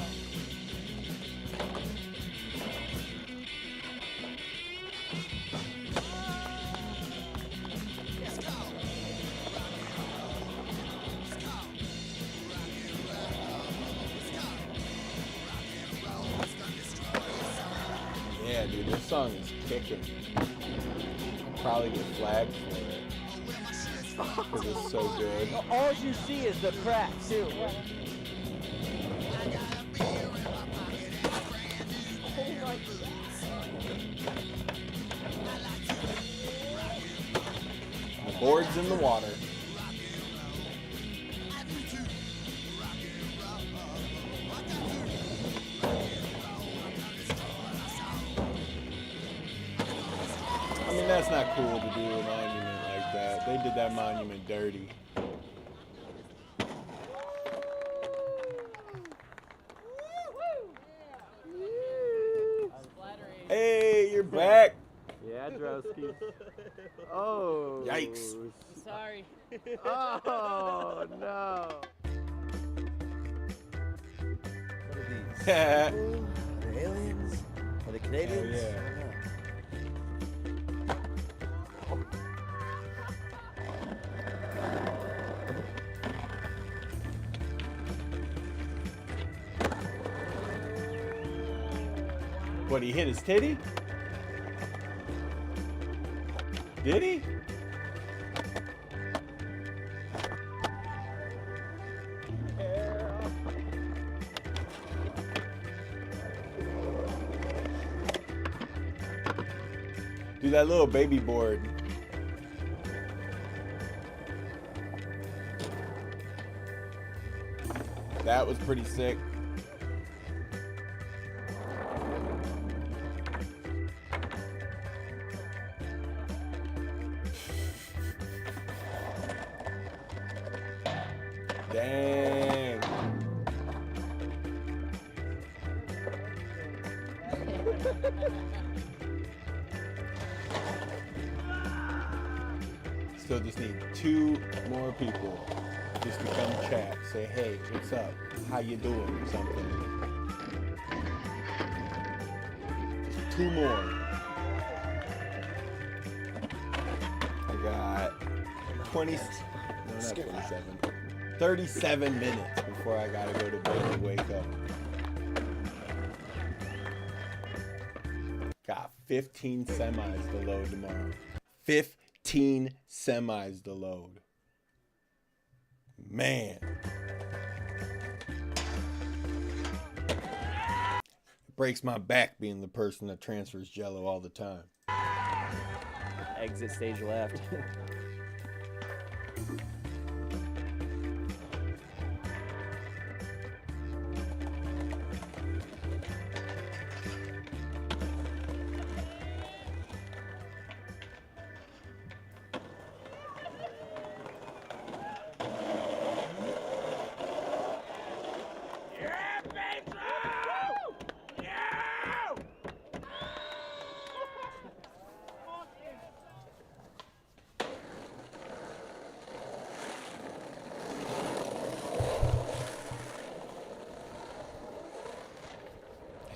Yeah, dude, this song is kicking. Probably get flagged for it. Because it's so good. All you see is the crack, too. The board's in the water. I mean, that's not cool to do a monument like that. They did that monument dirty. Hey, you're back. Yeah, Drowski. Oh. Yikes. Sorry. Oh, no. What are these? Yeah. The aliens? Are they Canadians? Hell yeah. I don't know. What, he hit his titty? Did he? Do that little baby board. That was pretty sick. Dang. Still just need 2 more people just to come chat. Say, hey, what's up? How you doing? Or something. Just 2 more. I got 20. No, not 27. 37 minutes before I gotta go to bed and wake up. Got 15 semis to load tomorrow. 15 semis to load. Man. It breaks my back being the person that transfers Jello all the time. Exit stage left.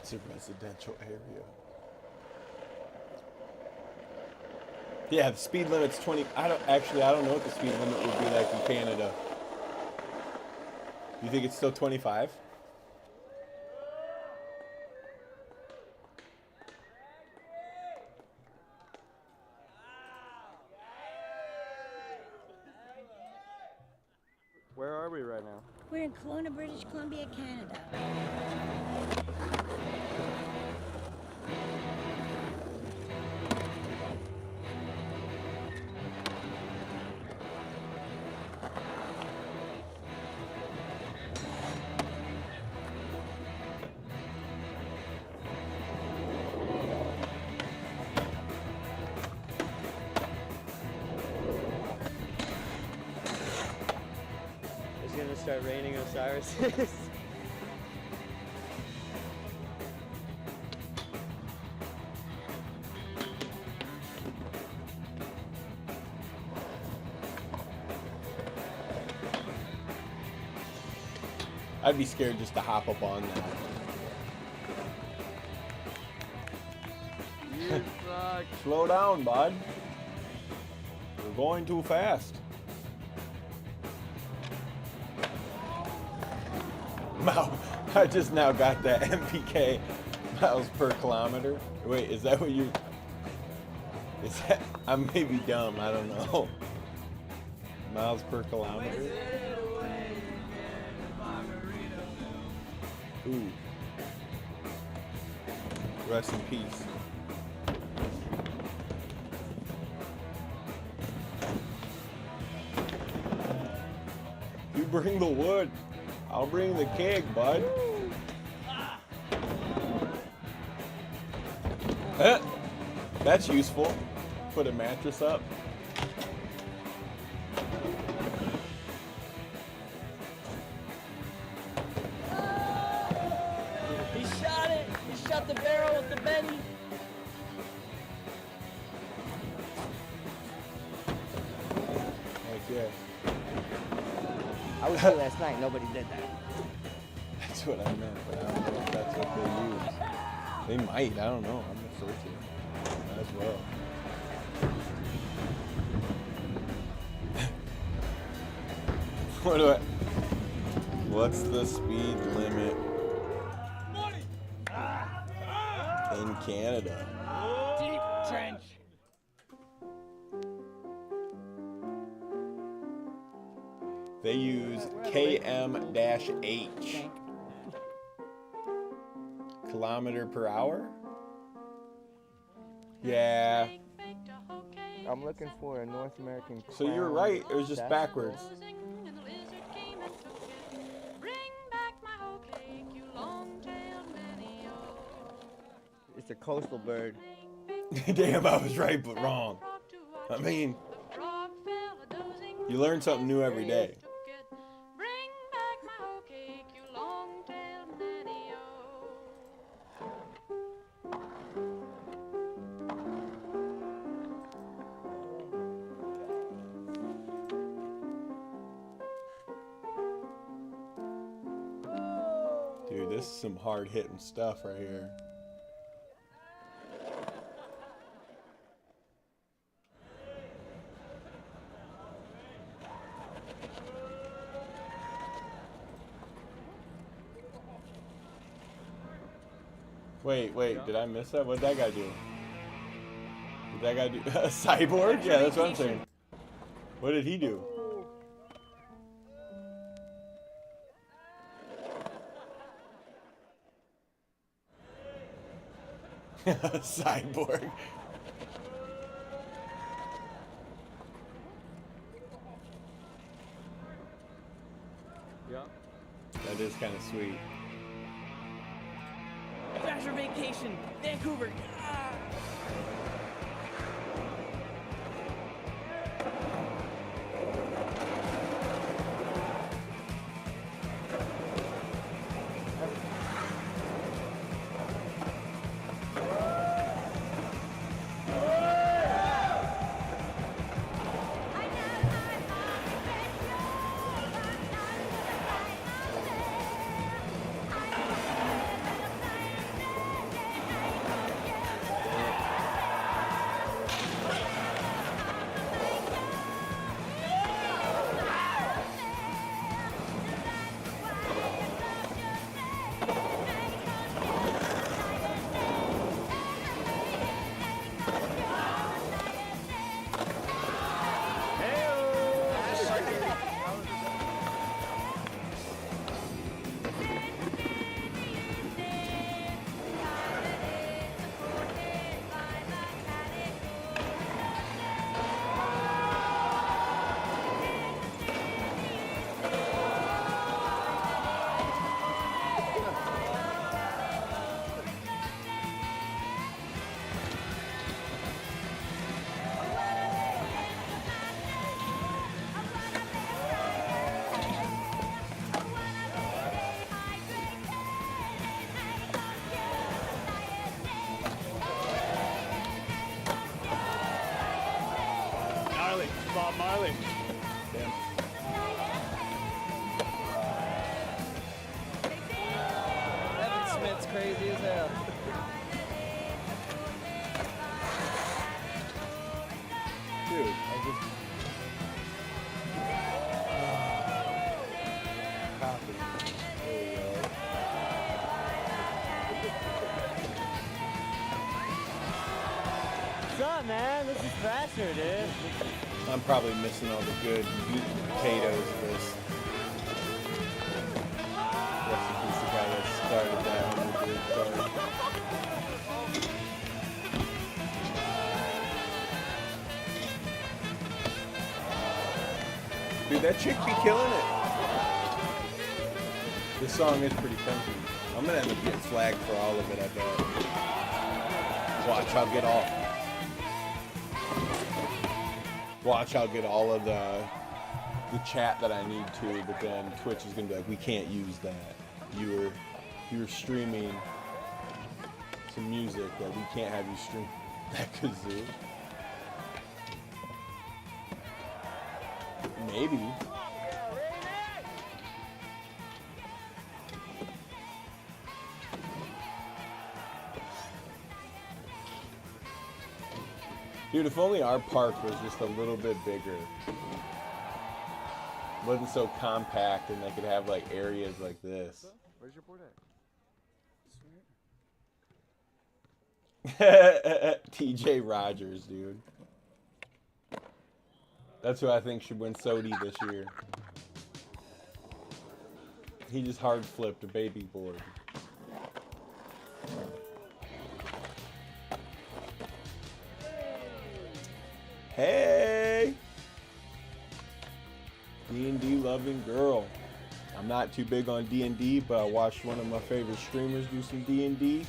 It's a residential area. Yeah, the speed limit's 20. I don't know what the speed limit would be like in Canada. You think it's still 25? Where are we right now? We're in Kelowna, British Columbia, Canada. It's gonna start raining Osiris. I'd be scared just to hop up on that. You suck. Slow down, bud. You're going too fast. I just now got that MPK miles per kilometer. Wait, is that what you... Is that... I may be dumb, I don't know. Miles per kilometer? Ooh. Rest in peace. You bring the wood. I'll bring the keg, bud. That's useful. Put a mattress up. He shot it! He shot the barrel with the Benny! Heck yeah. I was here last night, nobody did that. That's what I meant, but I don't know if that's what they use. They might, I don't know. I'm gonna search it as well. What's the speed limit in Canada? Deep trench. They use km-h. Kilometer per hour? Yeah. I'm looking for a North American. So you're right. It was just backwards. It's a coastal bird. Damn, I was right but wrong. I mean, you learn something new every day. Dude, this is some hard hitting stuff right here. Wait, did I miss that? What did that guy do? Did that guy do a cyborg? Yeah, that's what I'm saying. What did he do? Cyborg. Yeah. That is kind of sweet. Bachelor vacation, Vancouver. Ah. Bob Marley. Damn. Evan Smith's crazy as hell. Dude, I just... Copy. There you go. What's up, man? This is Thrasher, dude. I'm probably missing all the good meat and potatoes of this. Rest in peace, the guy that started that when we did start. Dude, that chick be killing it. This song is pretty funky. I'm gonna end up getting flagged for all of it, I bet. Watch, I'll get all. Watch, I'll get all of the chat that I need to, but then Twitch is gonna be like, we can't use that. You were streaming some music that we can't have you stream that kazoo. Maybe. Dude, if only our park was just a little bit bigger. Wasn't so compact and they could have like areas like this. Where's your board at? TJ Rogers, dude. That's who I think should win SOTY this year. He just hard flipped a baby board. Hey! D&D loving girl. I'm not too big on D&D, but I watched one of my favorite streamers do some D&D.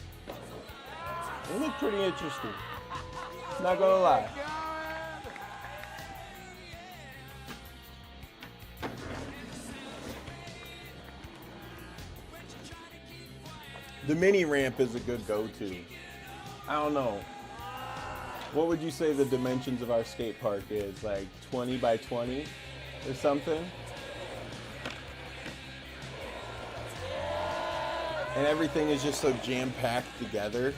It looked pretty interesting. Not gonna lie. The mini ramp is a good go-to. I don't know. What would you say the dimensions of our skate park is? Like 20 by 20 or something? And everything is just so jam-packed together.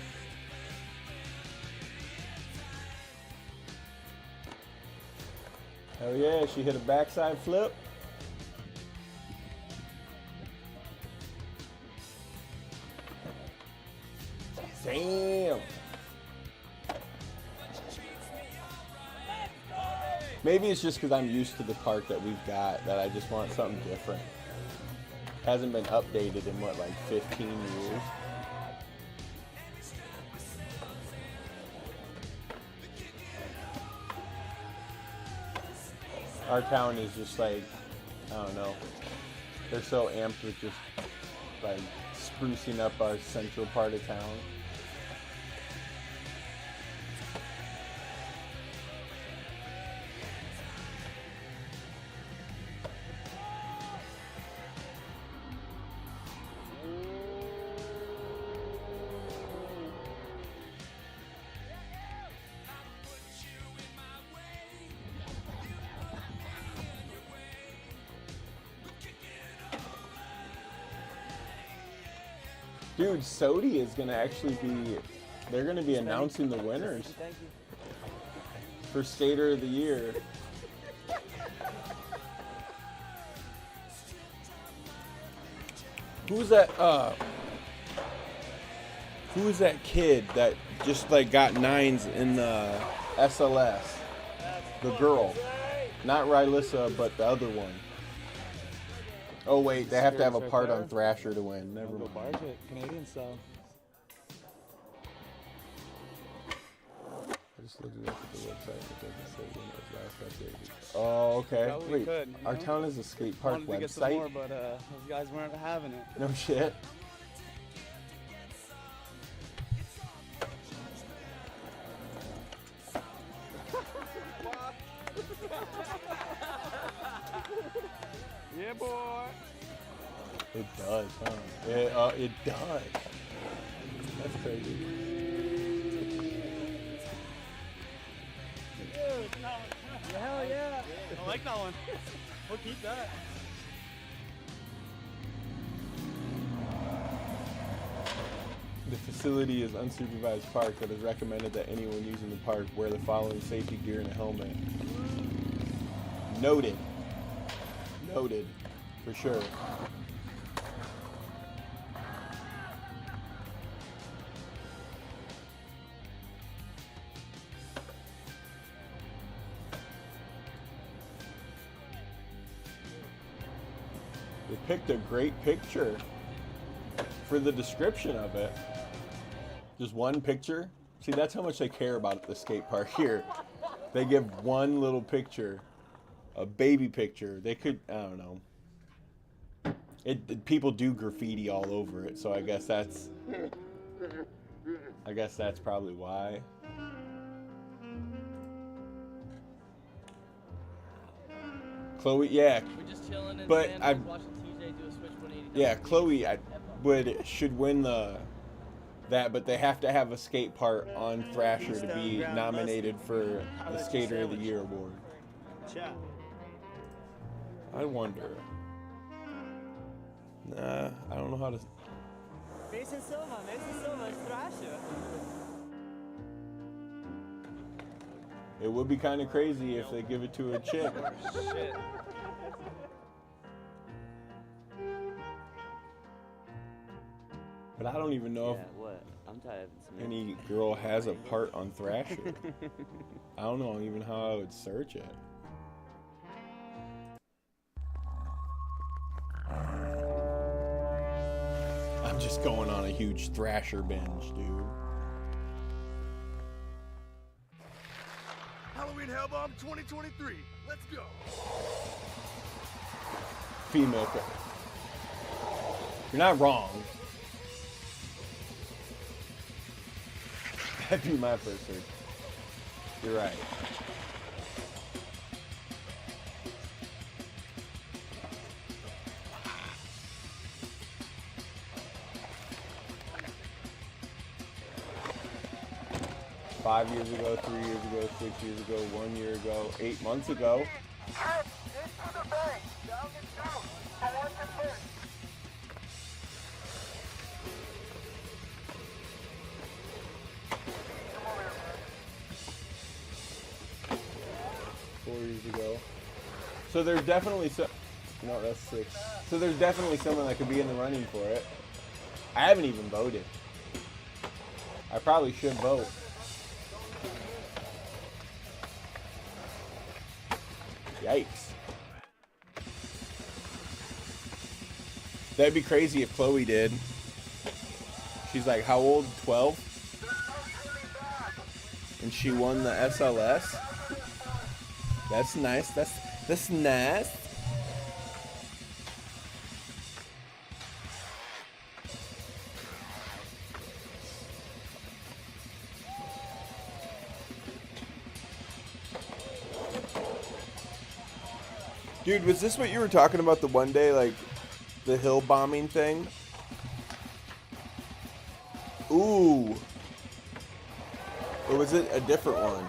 Hell yeah, she hit a backside flip. Damn. Maybe it's just because I'm used to the park that we've got that I just want something different. Hasn't been updated in what, like 15 years? Our town is just like, I don't know. They're so amped with just like sprucing up our central part of town. Dude, Sodi is gonna actually be, they're gonna be announcing the winners for Skater of the Year. Who's that kid that just like got 9s in the SLS? The girl. Not Rylissa, but the other one. Oh wait, they have to have a part on Thrasher to win. Never mind. Canadian style. I just looked it up at the website. It doesn't say when it was last updated. Oh, okay. Probably Wait, could, our town is a skate park Wanted to get some website? more, but those guys weren't having it. No shit. Yeah, boy. It does, huh? It does. That's crazy. Hell yeah. I like that one. We'll keep that. The facility is unsupervised park that is recommended that anyone using the park wear the following safety gear and a helmet. Noted. Noted. For sure. They picked a great picture for the description of it. Just one picture. See, that's how much they care about the skate park here. They give one little picture, a baby picture. They could, I don't know. People do graffiti all over it, so I guess that's probably why. Chloe, yeah. We're just chilling and but I watching TJ do a switch 180. yeah, Chloe should win that, but they have to have a skate part on Thrasher to be nominated for the Skater of the Year award. I wonder. Nah, I don't know how to. Mason Silva is Thrasher. It would be kind of crazy if they give it to a chick. Shit. But I don't even know if any girl has a part on Thrasher. I don't know even how I would search it. I'm just going on a huge Thrasher binge, dude. Halloween Hellbomb 2023. Let's go. Female character. You're not wrong. That'd be my first search. You're right. Five years ago, 3 years ago, 6 years ago, 1 year ago, 8 months ago. So there's definitely some. No, that's 6. So there's definitely someone that could be in the running for it. I haven't even voted. I probably should vote. Yikes. That'd be crazy if Chloe did. She's like, how old? 12? And she won the SLS? That's nice. That's nice. Dude, was this what you were talking about the one day, like the hill bombing thing? Ooh. Or was it a different one?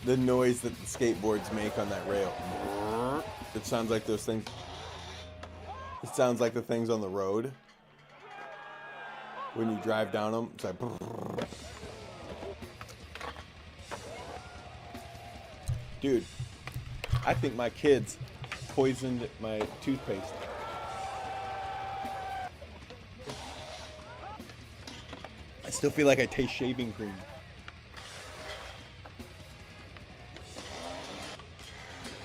The noise that the skateboards make on that rail. It sounds like those things. It sounds like the things on the road when you drive down them. It's like. Dude, I think my kids poisoned my toothpaste. I still feel like I taste shaving cream.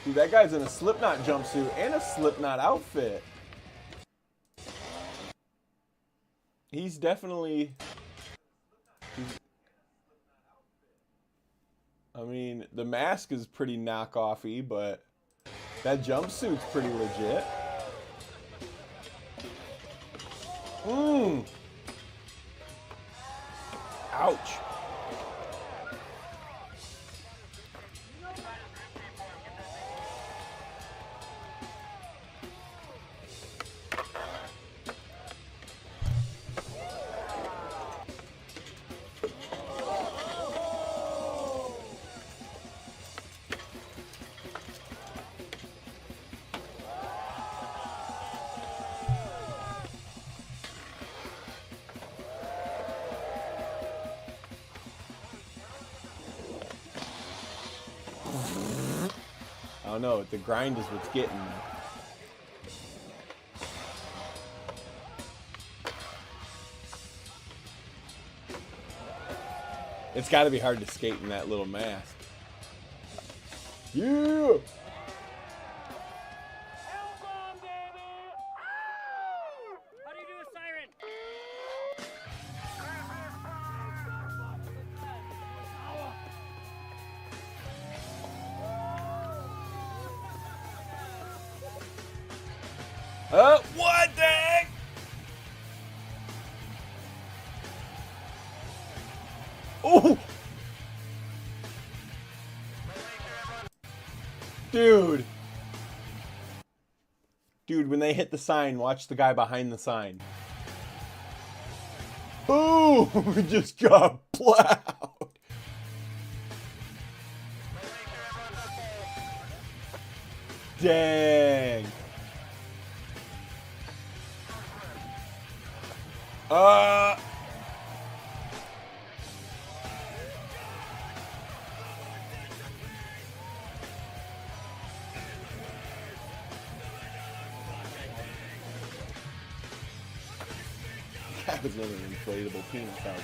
Dude, that guy's in a Slipknot jumpsuit and a Slipknot outfit. He's definitely... I mean, the mask is pretty knockoffy, but that jumpsuit's pretty legit. Ouch. I don't know, the grind is what's getting me. It's got to be hard to skate in that little mask. Yeah! What the heck? Oh! Dude. Dude, when they hit the sign, watch the guy behind the sign. Boom! Just got plowed. Dang. That was another inflatable penis out there.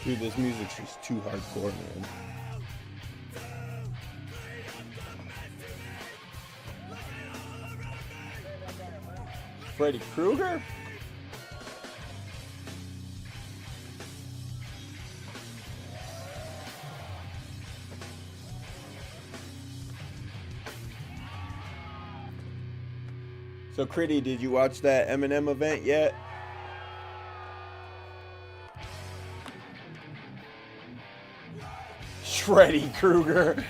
Dude, this music's just too hardcore, man. Freddy Krueger? So, Critty, did you watch that Eminem event yet? Freddy Krueger.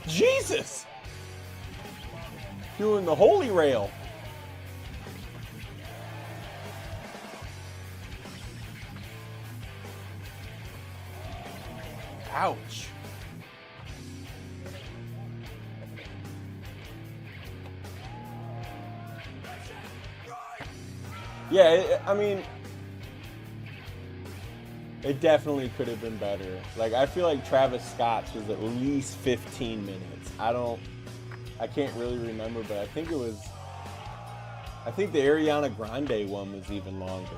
Jesus! Doing the holy rail. Ouch. Yeah, I mean, it definitely could have been better. Like, I feel like Travis Scott's was at least 15 minutes. I can't really remember, but I think the Ariana Grande one was even longer.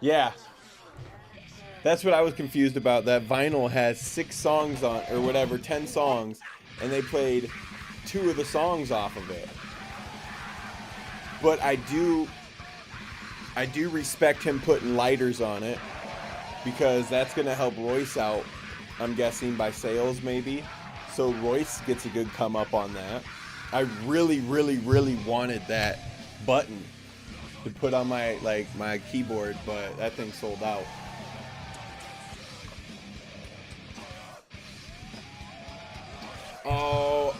Yeah. That's what I was confused about. That vinyl has 6 songs on, or whatever, 10 songs, and they played 2 of the songs off of it. But I do respect him putting lighters on it, because that's going to help Royce out, I'm guessing, by sales maybe. So Royce gets a good come up on that. I really, really, really wanted that button to put on my keyboard, but that thing sold out. Oh,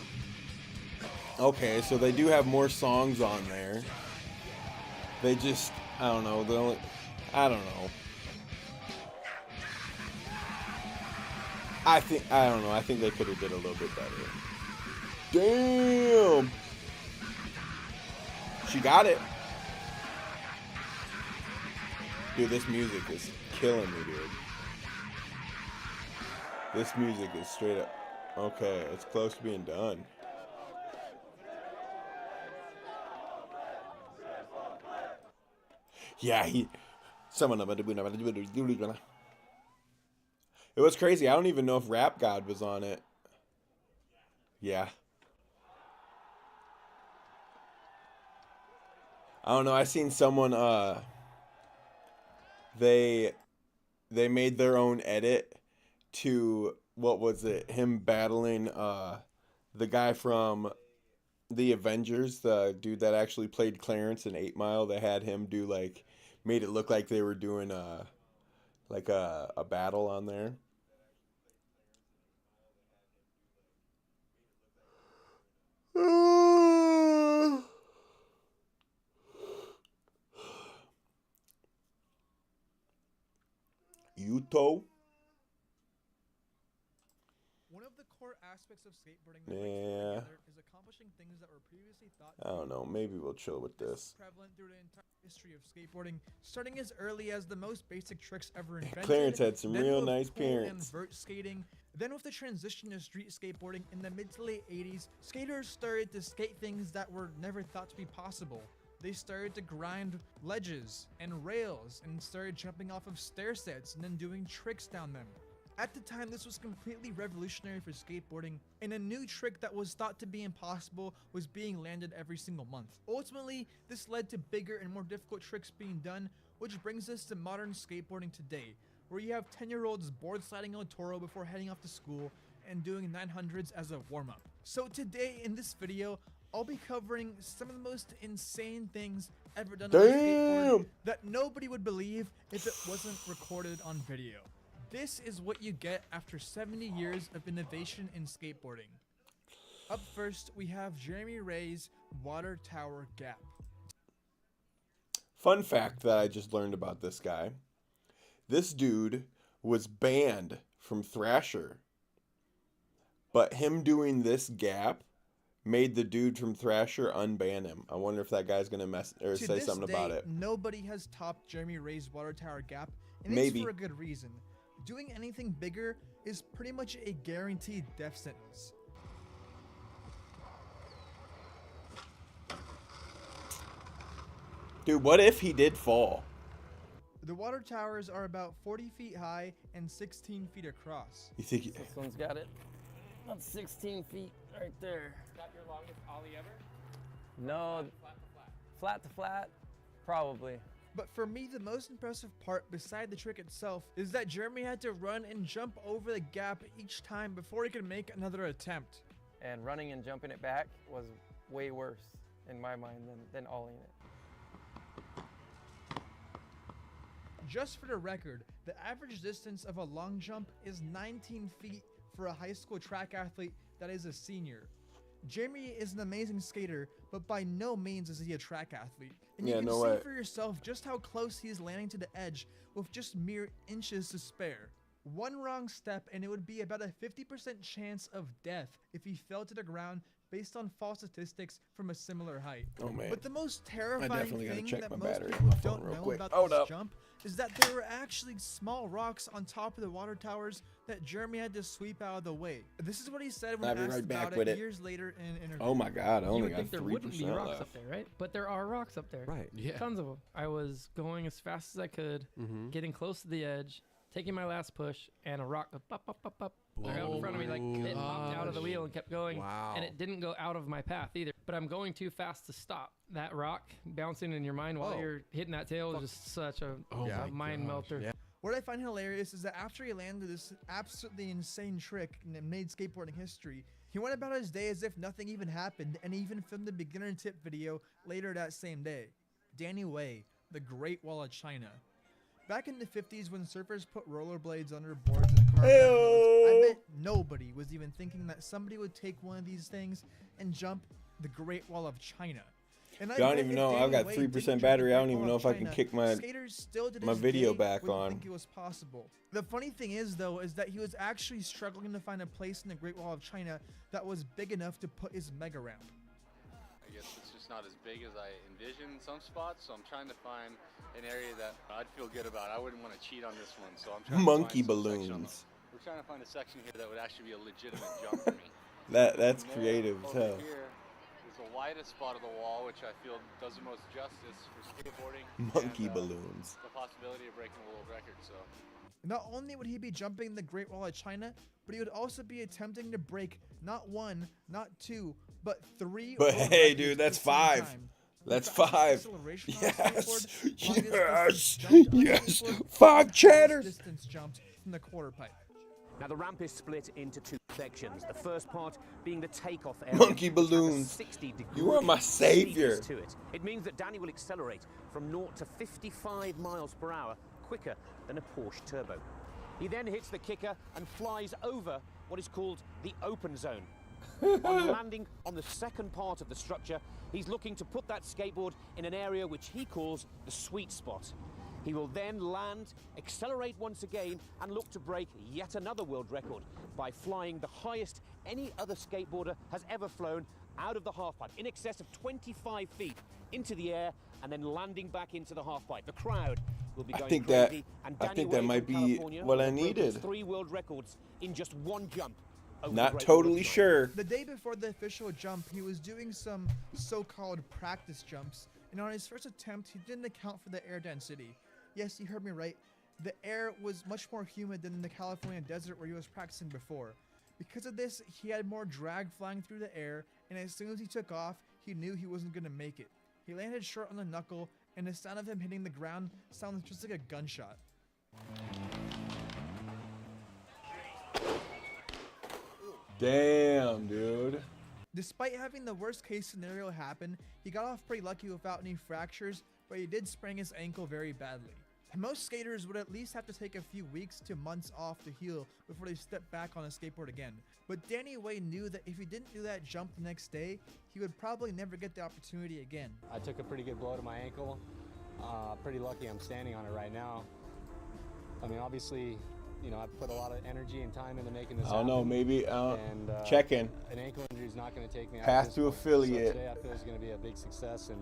okay, so they do have more songs on there. They just, I don't know, I don't know. I don't know, I think they could have did a little bit better. Damn! She got it. Dude, this music is killing me, dude. This music is straight up. Okay, it's close to being done. Yeah, it was crazy. I don't even know if Rap God was on it. Yeah. I don't know. I seen someone they made their own edit to, what was it? Him battling the guy from the Avengers, the dude that actually played Clarence in 8 Mile. They had him do made it look like they were doing a battle on there. Yuto. One of the core aspects of skateboarding that brings people together is accomplishing things that were previously thought to I don't know. Maybe we'll chill with this. Prevalent through the entire history of skateboarding, starting as early as the most basic tricks ever invented. Clarence had some then real with nice pull parents. and vert skating. Then with the transition to street skateboarding in the mid to late 80s, skaters started to skate things that were never thought to be possible. They started to grind ledges and rails and started jumping off of stair sets and then doing tricks down them. At the time, this was completely revolutionary for skateboarding, and a new trick that was thought to be impossible was being landed every single month. Ultimately, this led to bigger and more difficult tricks being done, which brings us to modern skateboarding today, where you have 10-year-olds board sliding on Toro before heading off to school, and doing 900s as a warm-up. So today in this video, I'll be covering some of the most insane things ever done on a skateboard that nobody would believe if it wasn't recorded on video. This is what you get after 70 years of innovation in skateboarding. Up first, we have Jeremy Ray's Water Tower Gap. Fun fact that I just learned about this guy. This dude was banned from Thrasher. But him doing this gap made the dude from Thrasher unban him. I wonder if that guy's going to say something about it. Nobody has topped Jeremy Ray's Water Tower Gap, and Maybe. it's for a good reason. Doing anything bigger is pretty much a guaranteed death sentence. Dude, what if he did fall? The water towers are about 40 feet high and 16 feet across. You think This one's got it. About 16 feet right there. Is that your longest ollie ever? No, flat to flat, probably. But for me, the most impressive part, beside the trick itself, is that Jeremy had to run and jump over the gap each time before he could make another attempt. And running and jumping it back was way worse in my mind than ollieing it. Just for the record, the average distance of a long jump is 19 feet for a high school track athlete that is a senior. Jeremy is an amazing skater, but by no means is he a track athlete. And you can see for yourself just how close he is landing to the edge with just mere inches to spare. One wrong step and it would be about a 50% chance of death if he fell to the ground based on false statistics from a similar height. Oh man. But the most terrifying thing that most battery people on my phone don't real know quick. about Hold this up. jump is that there were actually small rocks on top of the water towers that Jeremy had to sweep out of the way. This is what he said when I'll be asked right back about with it it. years later in an interview. Oh my God, I You only would got think there wouldn't be 3% rocks left. up there, right? But there are rocks up there. Right. Yeah. Tons of them. I was going as fast as I could, getting close to the edge, taking my last push, and a rock goes pop, pop, pop, pop, right out in front of me. Like it popped out of the wheel and kept going. Wow. And it didn't go out of my path either. But I'm going too fast to stop. That rock bouncing in your mind while you're hitting that tail is just such a mind melter. Yeah. What I find hilarious is that after he landed this absolutely insane trick and made skateboarding history, he went about his day as if nothing even happened, and he even filmed a beginner tip video later that same day. Danny Way, the Great Wall of China. Back in the 50s when surfers put rollerblades under boards and carved out roads, I bet nobody was even thinking that somebody would take one of these things and jump the Great Wall of China. And I don't even know. I've got 3% battery. I don't even know if I can kick my video back on. Think it was possible. The funny thing is, though, is that he was actually struggling to find a place in the Great Wall of China that was big enough to put his mega ramp. I guess it's just not as big as I envisioned in some spots, so I'm trying to find an area that I'd feel good about. I wouldn't want to cheat on this one, so I'm trying Monkey to find some section balloons. we're trying to find a section here that would actually be a legitimate jump for me. That's creative as Over hell. here is the widest spot of the wall, which I feel does the most justice for skateboarding. Monkey and, balloons. The possibility of breaking a world record, so. Not only would he be jumping the Great Wall of China, but he would also be attempting to break not one, not two, but 3 But world hey, records dude, at that's the same 5. time. That's The fastest 5. acceleration on a Yes. skateboard, longest Yes. distance jumped on a Yes. skateboard, 5 fastest chatters. distance jumped from the quarter pipe. Now the ramp is split into 2 sections. The first part being the takeoff area. Monkey which has a balloons. 60-degree You are my savior. steepness to it. It means that Danny will accelerate from 0 to 55 miles per hour quicker than a Porsche Turbo. He then hits the kicker and flies over what is called the open zone. On landing on the second part of the structure, he's looking to put that skateboard in an area which he calls the sweet spot. He will then land, accelerate once again, and look to break yet another world record by flying the highest any other skateboarder has ever flown out of the halfpipe, in excess of 25 feet into the air, and then landing back into the halfpipe. The crowd will be going crazy, and Danny Way might from be California what I will break his needed. 3 world records in just 1 jump. over the Not Great totally Wall of China. sure. The day before the official jump, he was doing some so-called practice jumps, and on his first attempt, he didn't account for the air density. Yes, you heard me right. The air was much more humid than in the California desert where he was practicing before. Because of this, he had more drag flying through the air, and as soon as he took off, he knew he wasn't going to make it. He landed short on the knuckle, and the sound of him hitting the ground sounded just like a gunshot. Damn, dude. Despite having the worst case scenario happen, he got off pretty lucky without any fractures, but he did sprain his ankle very badly. Most skaters would at least have to take a few weeks to months off to heal before they step back on a skateboard again. But Danny Way knew that if he didn't do that jump the next day, he would probably never get the opportunity again. I took a pretty good blow to my ankle. Pretty lucky I'm standing on it right now. I mean, obviously, you know, I've put a lot of energy and time into making this I don't know, happen. maybe And, check in. An ankle injury is not going to take me out Path of this to point. affiliate. So today I feel is going to be a big success, and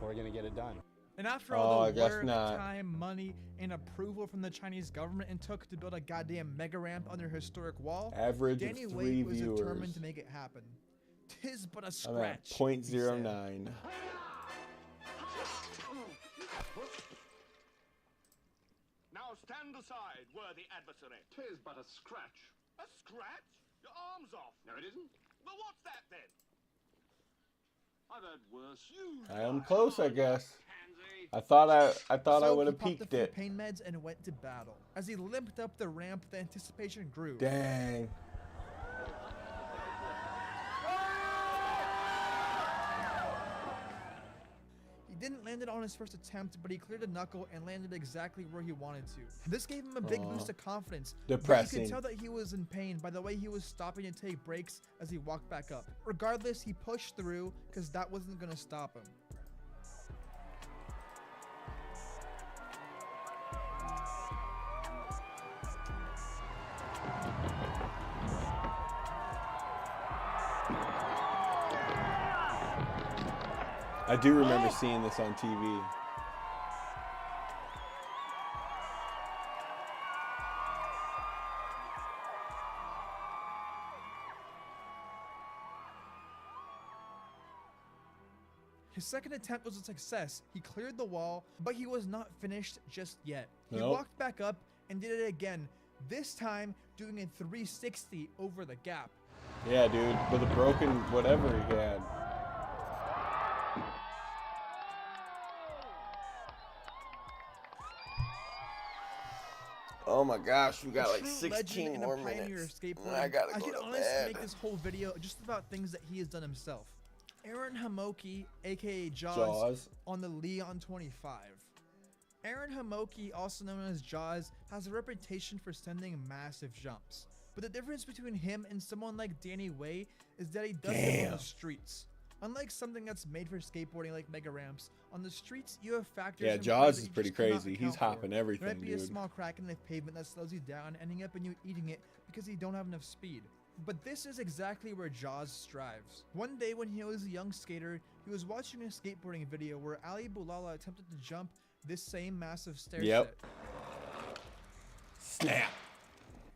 we're going to get it done. And after all I the guess work, not. time, money, and approval from the Chinese government it took to build a goddamn mega ramp on their historic wall, Average of Danny 3 Way was viewers. determined to make it happen. Tis but a I'm scratch. at 0.09. Now stand aside, worthy adversary. 'Tis but a scratch. A scratch? Your arm's off. No, it isn't. Well, what's that then? I've had worse. You. I am close, I guess. I thought I would have he popped peaked a few it. pain meds and went to battle. As he limped up the ramp, the anticipation grew. Dang. He didn't land it on his first attempt, but he cleared a knuckle and landed exactly where he wanted to. This gave him a big boost of confidence. Depressing. But you could tell that he was in pain by the way he was stopping to take breaks as he walked back up. Regardless, he pushed through because that wasn't going to stop him. I do remember seeing this on TV. His second attempt was a success. He cleared the wall, but he was not finished just yet. He Nope. walked back up and did it again, this time doing a 360 over the gap. Yeah, dude, with a broken whatever he had. Oh my gosh, we got A like true 16 legend more and a pioneer minutes. of skateboarding. I gotta I go could to honestly bed. make this whole video just about things that he has done himself. Aaron Hamoki, aka Jaws, Jaws. on the Leon 25. Aaron Hamoki, also known as Jaws, has a reputation for sending massive jumps. But the difference between him and someone like Danny Way is that he does it on the streets. Unlike something that's made for skateboarding like mega ramps, on the streets you have factors. Yeah, in Jaws play is that you pretty just cannot crazy. He's account for. hopping everything, There might be a dude. small crack in the pavement that slows you down, ending up in you eating it because you don't have enough speed. But this is exactly where Jaws strives. One day when he was a young skater, he was watching a skateboarding video where Ali Boulala attempted to jump this same massive stair Yep. set. Snap.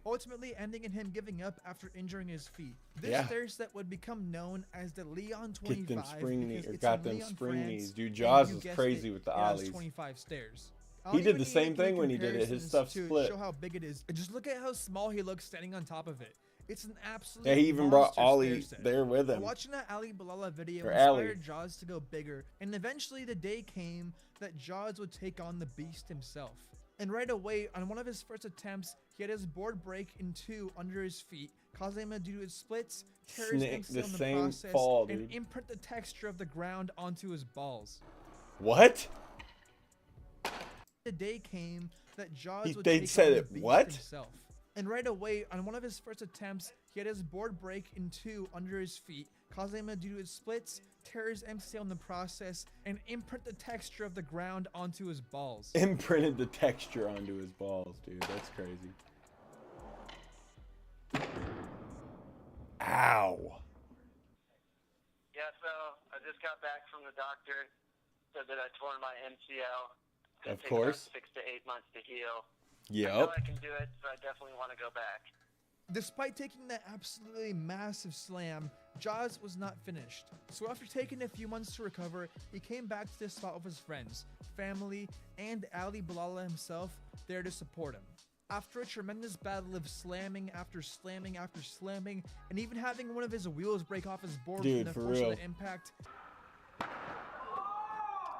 Ultimately ending in him giving up after injuring his feet. This Yeah. stair set would become known as the Leon 25 Get them spring because knees, or it's got in them Leon, spring France, knees. Dude, and Jaws you is guessed crazy it, with the it has ollies. 25 stairs. I He don't did even the need same to make thing when he did it. His comparisons stuff to split. show how big it is. Just look at how small he looks standing on top of it. It's an absolute Yeah, he even brought monster Ollie stair set. there with him. Watching that Ali Boulala video Or inspired Ali. Jaws to go bigger, and eventually the day came that Jaws would take on the beast himself. And right away, on one of his first attempts, he had his board break in two under his feet, causing him to do his splits, tear his Snake- MCL the in the same process, fall, and dude. imprint the texture of the ground onto his balls. What? The day came that Jaws would They take said on the it, beast what? himself. And right away, on one of his first attempts, he had his board break in two under his feet, causing him to do his splits, tear his MCL in the process, and imprint the texture of the ground onto his balls. Imprinted the texture onto his balls, dude. That's crazy. Ow. Yeah, so I just got back from the doctor. Said that I torn my MCL. It's Of gonna take course. about 6 to 8 months to heal. I Yep. know I can do it, so I definitely want to go back. Despite taking that absolutely massive slam, Jaws was not finished. So after taking a few months to recover, he came back to this spot with his friends, family, and Ali Boulala himself there to support him. After a tremendous battle of slamming after slamming after slamming, and even having one of his wheels break off his board Dude, from the for force real. of the impact,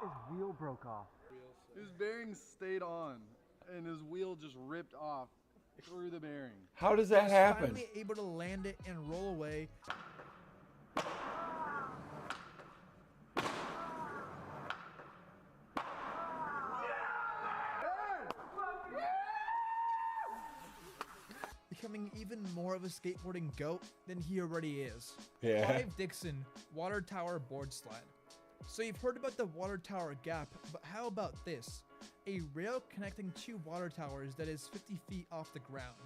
His wheel broke off. His bearing stayed on, and his wheel just ripped off. Through the bearing. How does that He's happen? finally able to land it and roll away. Becoming even more of a skateboarding goat than he already is. Yeah. Clive Dixon, Water Tower Board Slide. So you've heard about the Water Tower Gap, but how about this? A rail connecting two water towers that is 50 feet off the ground.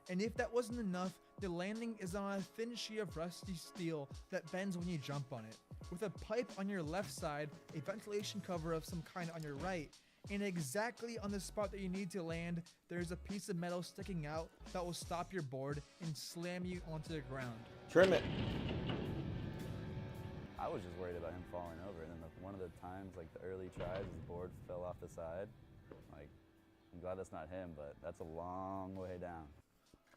And if that wasn't enough, the landing is on a thin sheet of rusty steel that bends when you jump on it. With a pipe on your left side, a ventilation cover of some kind on your right, and exactly on the spot that you need to land, there's a piece of metal sticking out that will stop your board and slam you onto the ground. Trim it. I was just worried about him falling over, and then one of the times, like the early tries, his board fell off the side. Like, I'm glad that's not him, but that's a long way down.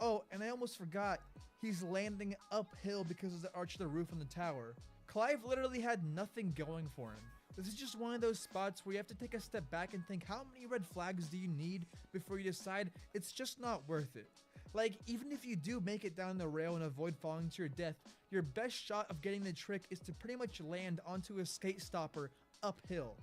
Oh, and I almost forgot, he's landing uphill because of the arch of the roof on the tower. Clive literally had nothing going for him. This is just one of those spots where you have to take a step back and think, how many red flags do you need before you decide it's just not worth it? Like, even if you do make it down the rail and avoid falling to your death, your best shot of getting the trick is to pretty much land onto a skate stopper uphill.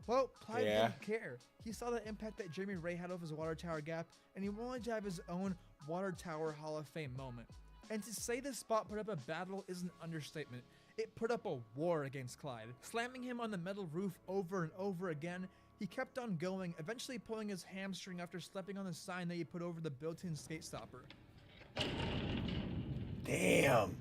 Well, Clive didn't care. He saw the impact that Jeremy Ray had off his water tower gap, and he wanted to have his own Water Tower Hall of Fame moment. And to say this spot put up a battle is an understatement. It put up a war against Clyde. Slamming him on the metal roof over and over again, he kept on going, eventually pulling his hamstring after stepping on the sign that he put over the built-in skate stopper. Damn.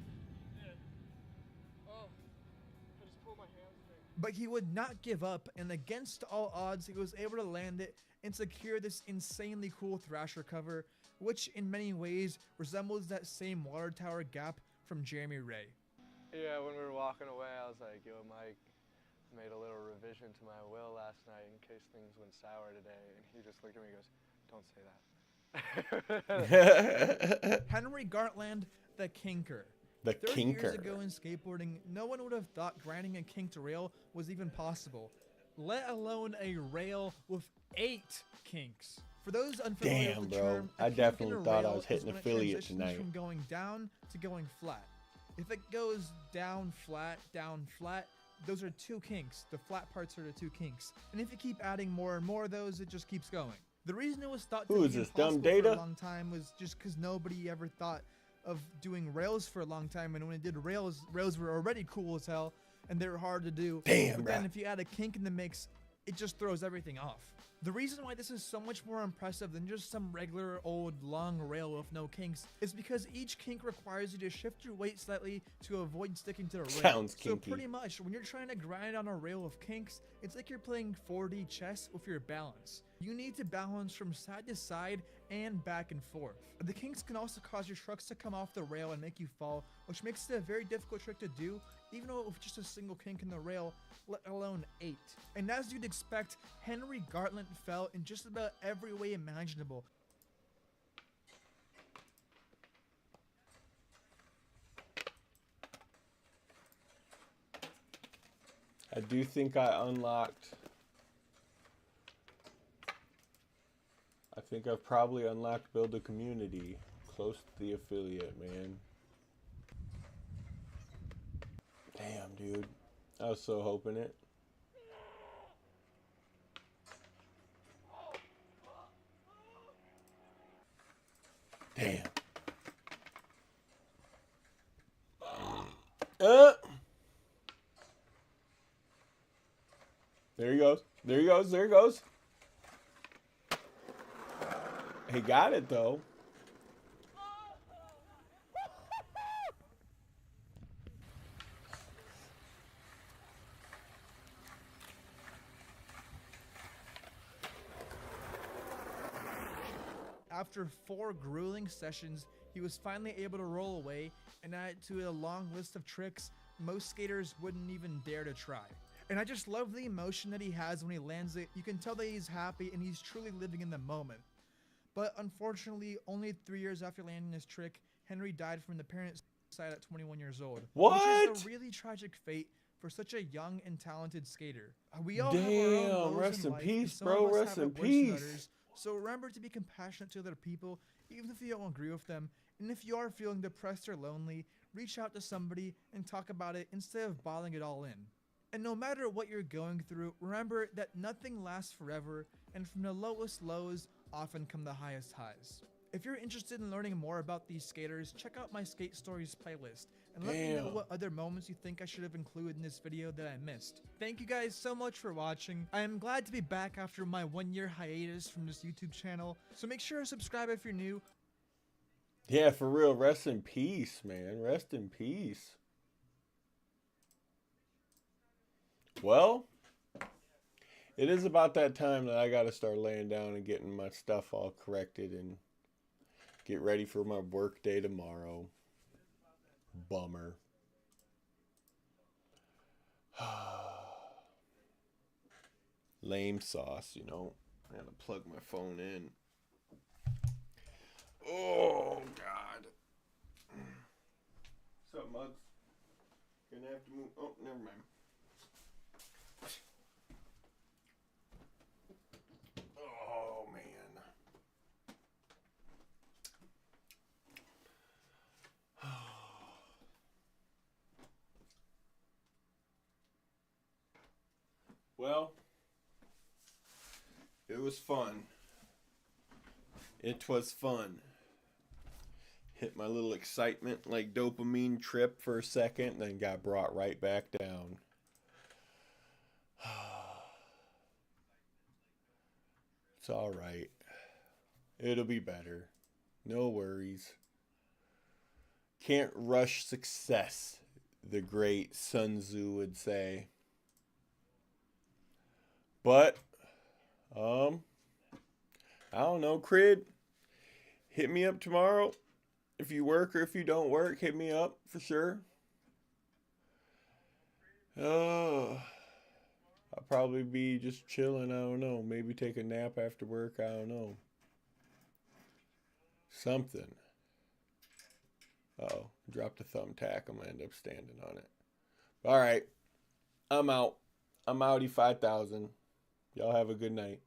But he would not give up, and against all odds, he was able to land it and secure this insanely cool Thrasher cover, which in many ways resembles that same water tower gap from Jeremy Ray. Yeah, when we were walking away, I was like, yo, Mike, made a little revision to my will last night in case things went sour today. And he just looked at me and goes, don't say that. Henry Gartland, the Kinker. The 30 years Kinker. ago in skateboarding, no one would have thought grinding a kinked rail was even possible, let alone a rail with 8 kinks. For those unfamiliar with the term, a I kink definitely in a thought I rail was is hitting when it affiliate transitions tonight. from going down to going flat. If it goes down, flat, those are 2 kinks. The flat parts are the 2 kinks. And if you keep adding more and more of those, it just keeps going. The reason it was thought to Who be is this, dumb impossible for Data? a long time was just because nobody ever thought of doing rails for a long time, and when it did rails were already cool as hell, and they were hard to do. Damn, but then bruh. if you add a kink in the mix, it just throws everything off. The reason why this is so much more impressive than just some regular old long rail with no kinks is because each kink requires you to shift your weight slightly to avoid sticking to the rail. Sounds So kinky. pretty much, when you're trying to grind on a rail with kinks, it's like you're playing 4D chess with your balance. You need to balance from side to side and back and forth. The kinks can also cause your trucks to come off the rail and make you fall, which makes it a very difficult trick to do, even though with just a single kink in the rail, let alone 8. And as you'd expect, Henry Gartland fell in just about every way imaginable. I do think I unlocked. I think I've probably unlocked Build a Community. Close to the affiliate, man. Damn, dude. I was so hoping it. Damn. There he goes. There he goes. There he goes. He got it, though. After 4 grueling sessions, he was finally able to roll away and add it to a long list of tricks most skaters wouldn't even dare to try. And I just love the emotion that he has when he lands it. You can tell that he's happy and he's truly living in the moment. But unfortunately, only 3 years after landing this trick, Henry died from the parents' side at 21 years old. What? Which is a really tragic fate for such a young and talented skater. We all have our own Damn, lows rest in life, peace, and some of bro. us Rest have in it worse than peace. others. So remember to be compassionate to other people, even if you don't agree with them. And if you are feeling depressed or lonely, reach out to somebody and talk about it instead of bottling it all in. And no matter what you're going through, remember that nothing lasts forever, and from the lowest lows often come the highest highs. If you're interested in learning more about these skaters, check out my Skate Stories playlist, and let me know what other moments you think I should have included in this video that I missed. Thank you guys so much for watching. I am glad to be back after my 1-year hiatus from this YouTube channel, so make sure to subscribe if you're new. Yeah, for real. Rest in peace, man. Rest in peace. Well, it is about that time that I got to start laying down and getting my stuff all corrected and get ready for my work day tomorrow. Bummer. Lame sauce, you know. I gotta plug my phone in. Oh, God. What's up, Mugs? Gonna have to move. Oh, never mind. Oh, man. Well, it was fun. It was fun. Hit my little excitement like dopamine trip for a second, then got brought right back down. It's all right. It'll be better. No worries. Can't rush success, the great Sun Tzu would say. But, I don't know, Crid, hit me up tomorrow. If you work or if you don't work, hit me up for sure. I'll probably be just chilling, I don't know. Maybe take a nap after work, I don't know. Something. Uh-oh, dropped a thumbtack. I'm going to end up standing on it. All right, I'm out. I'm outie 5,000. Y'all have a good night.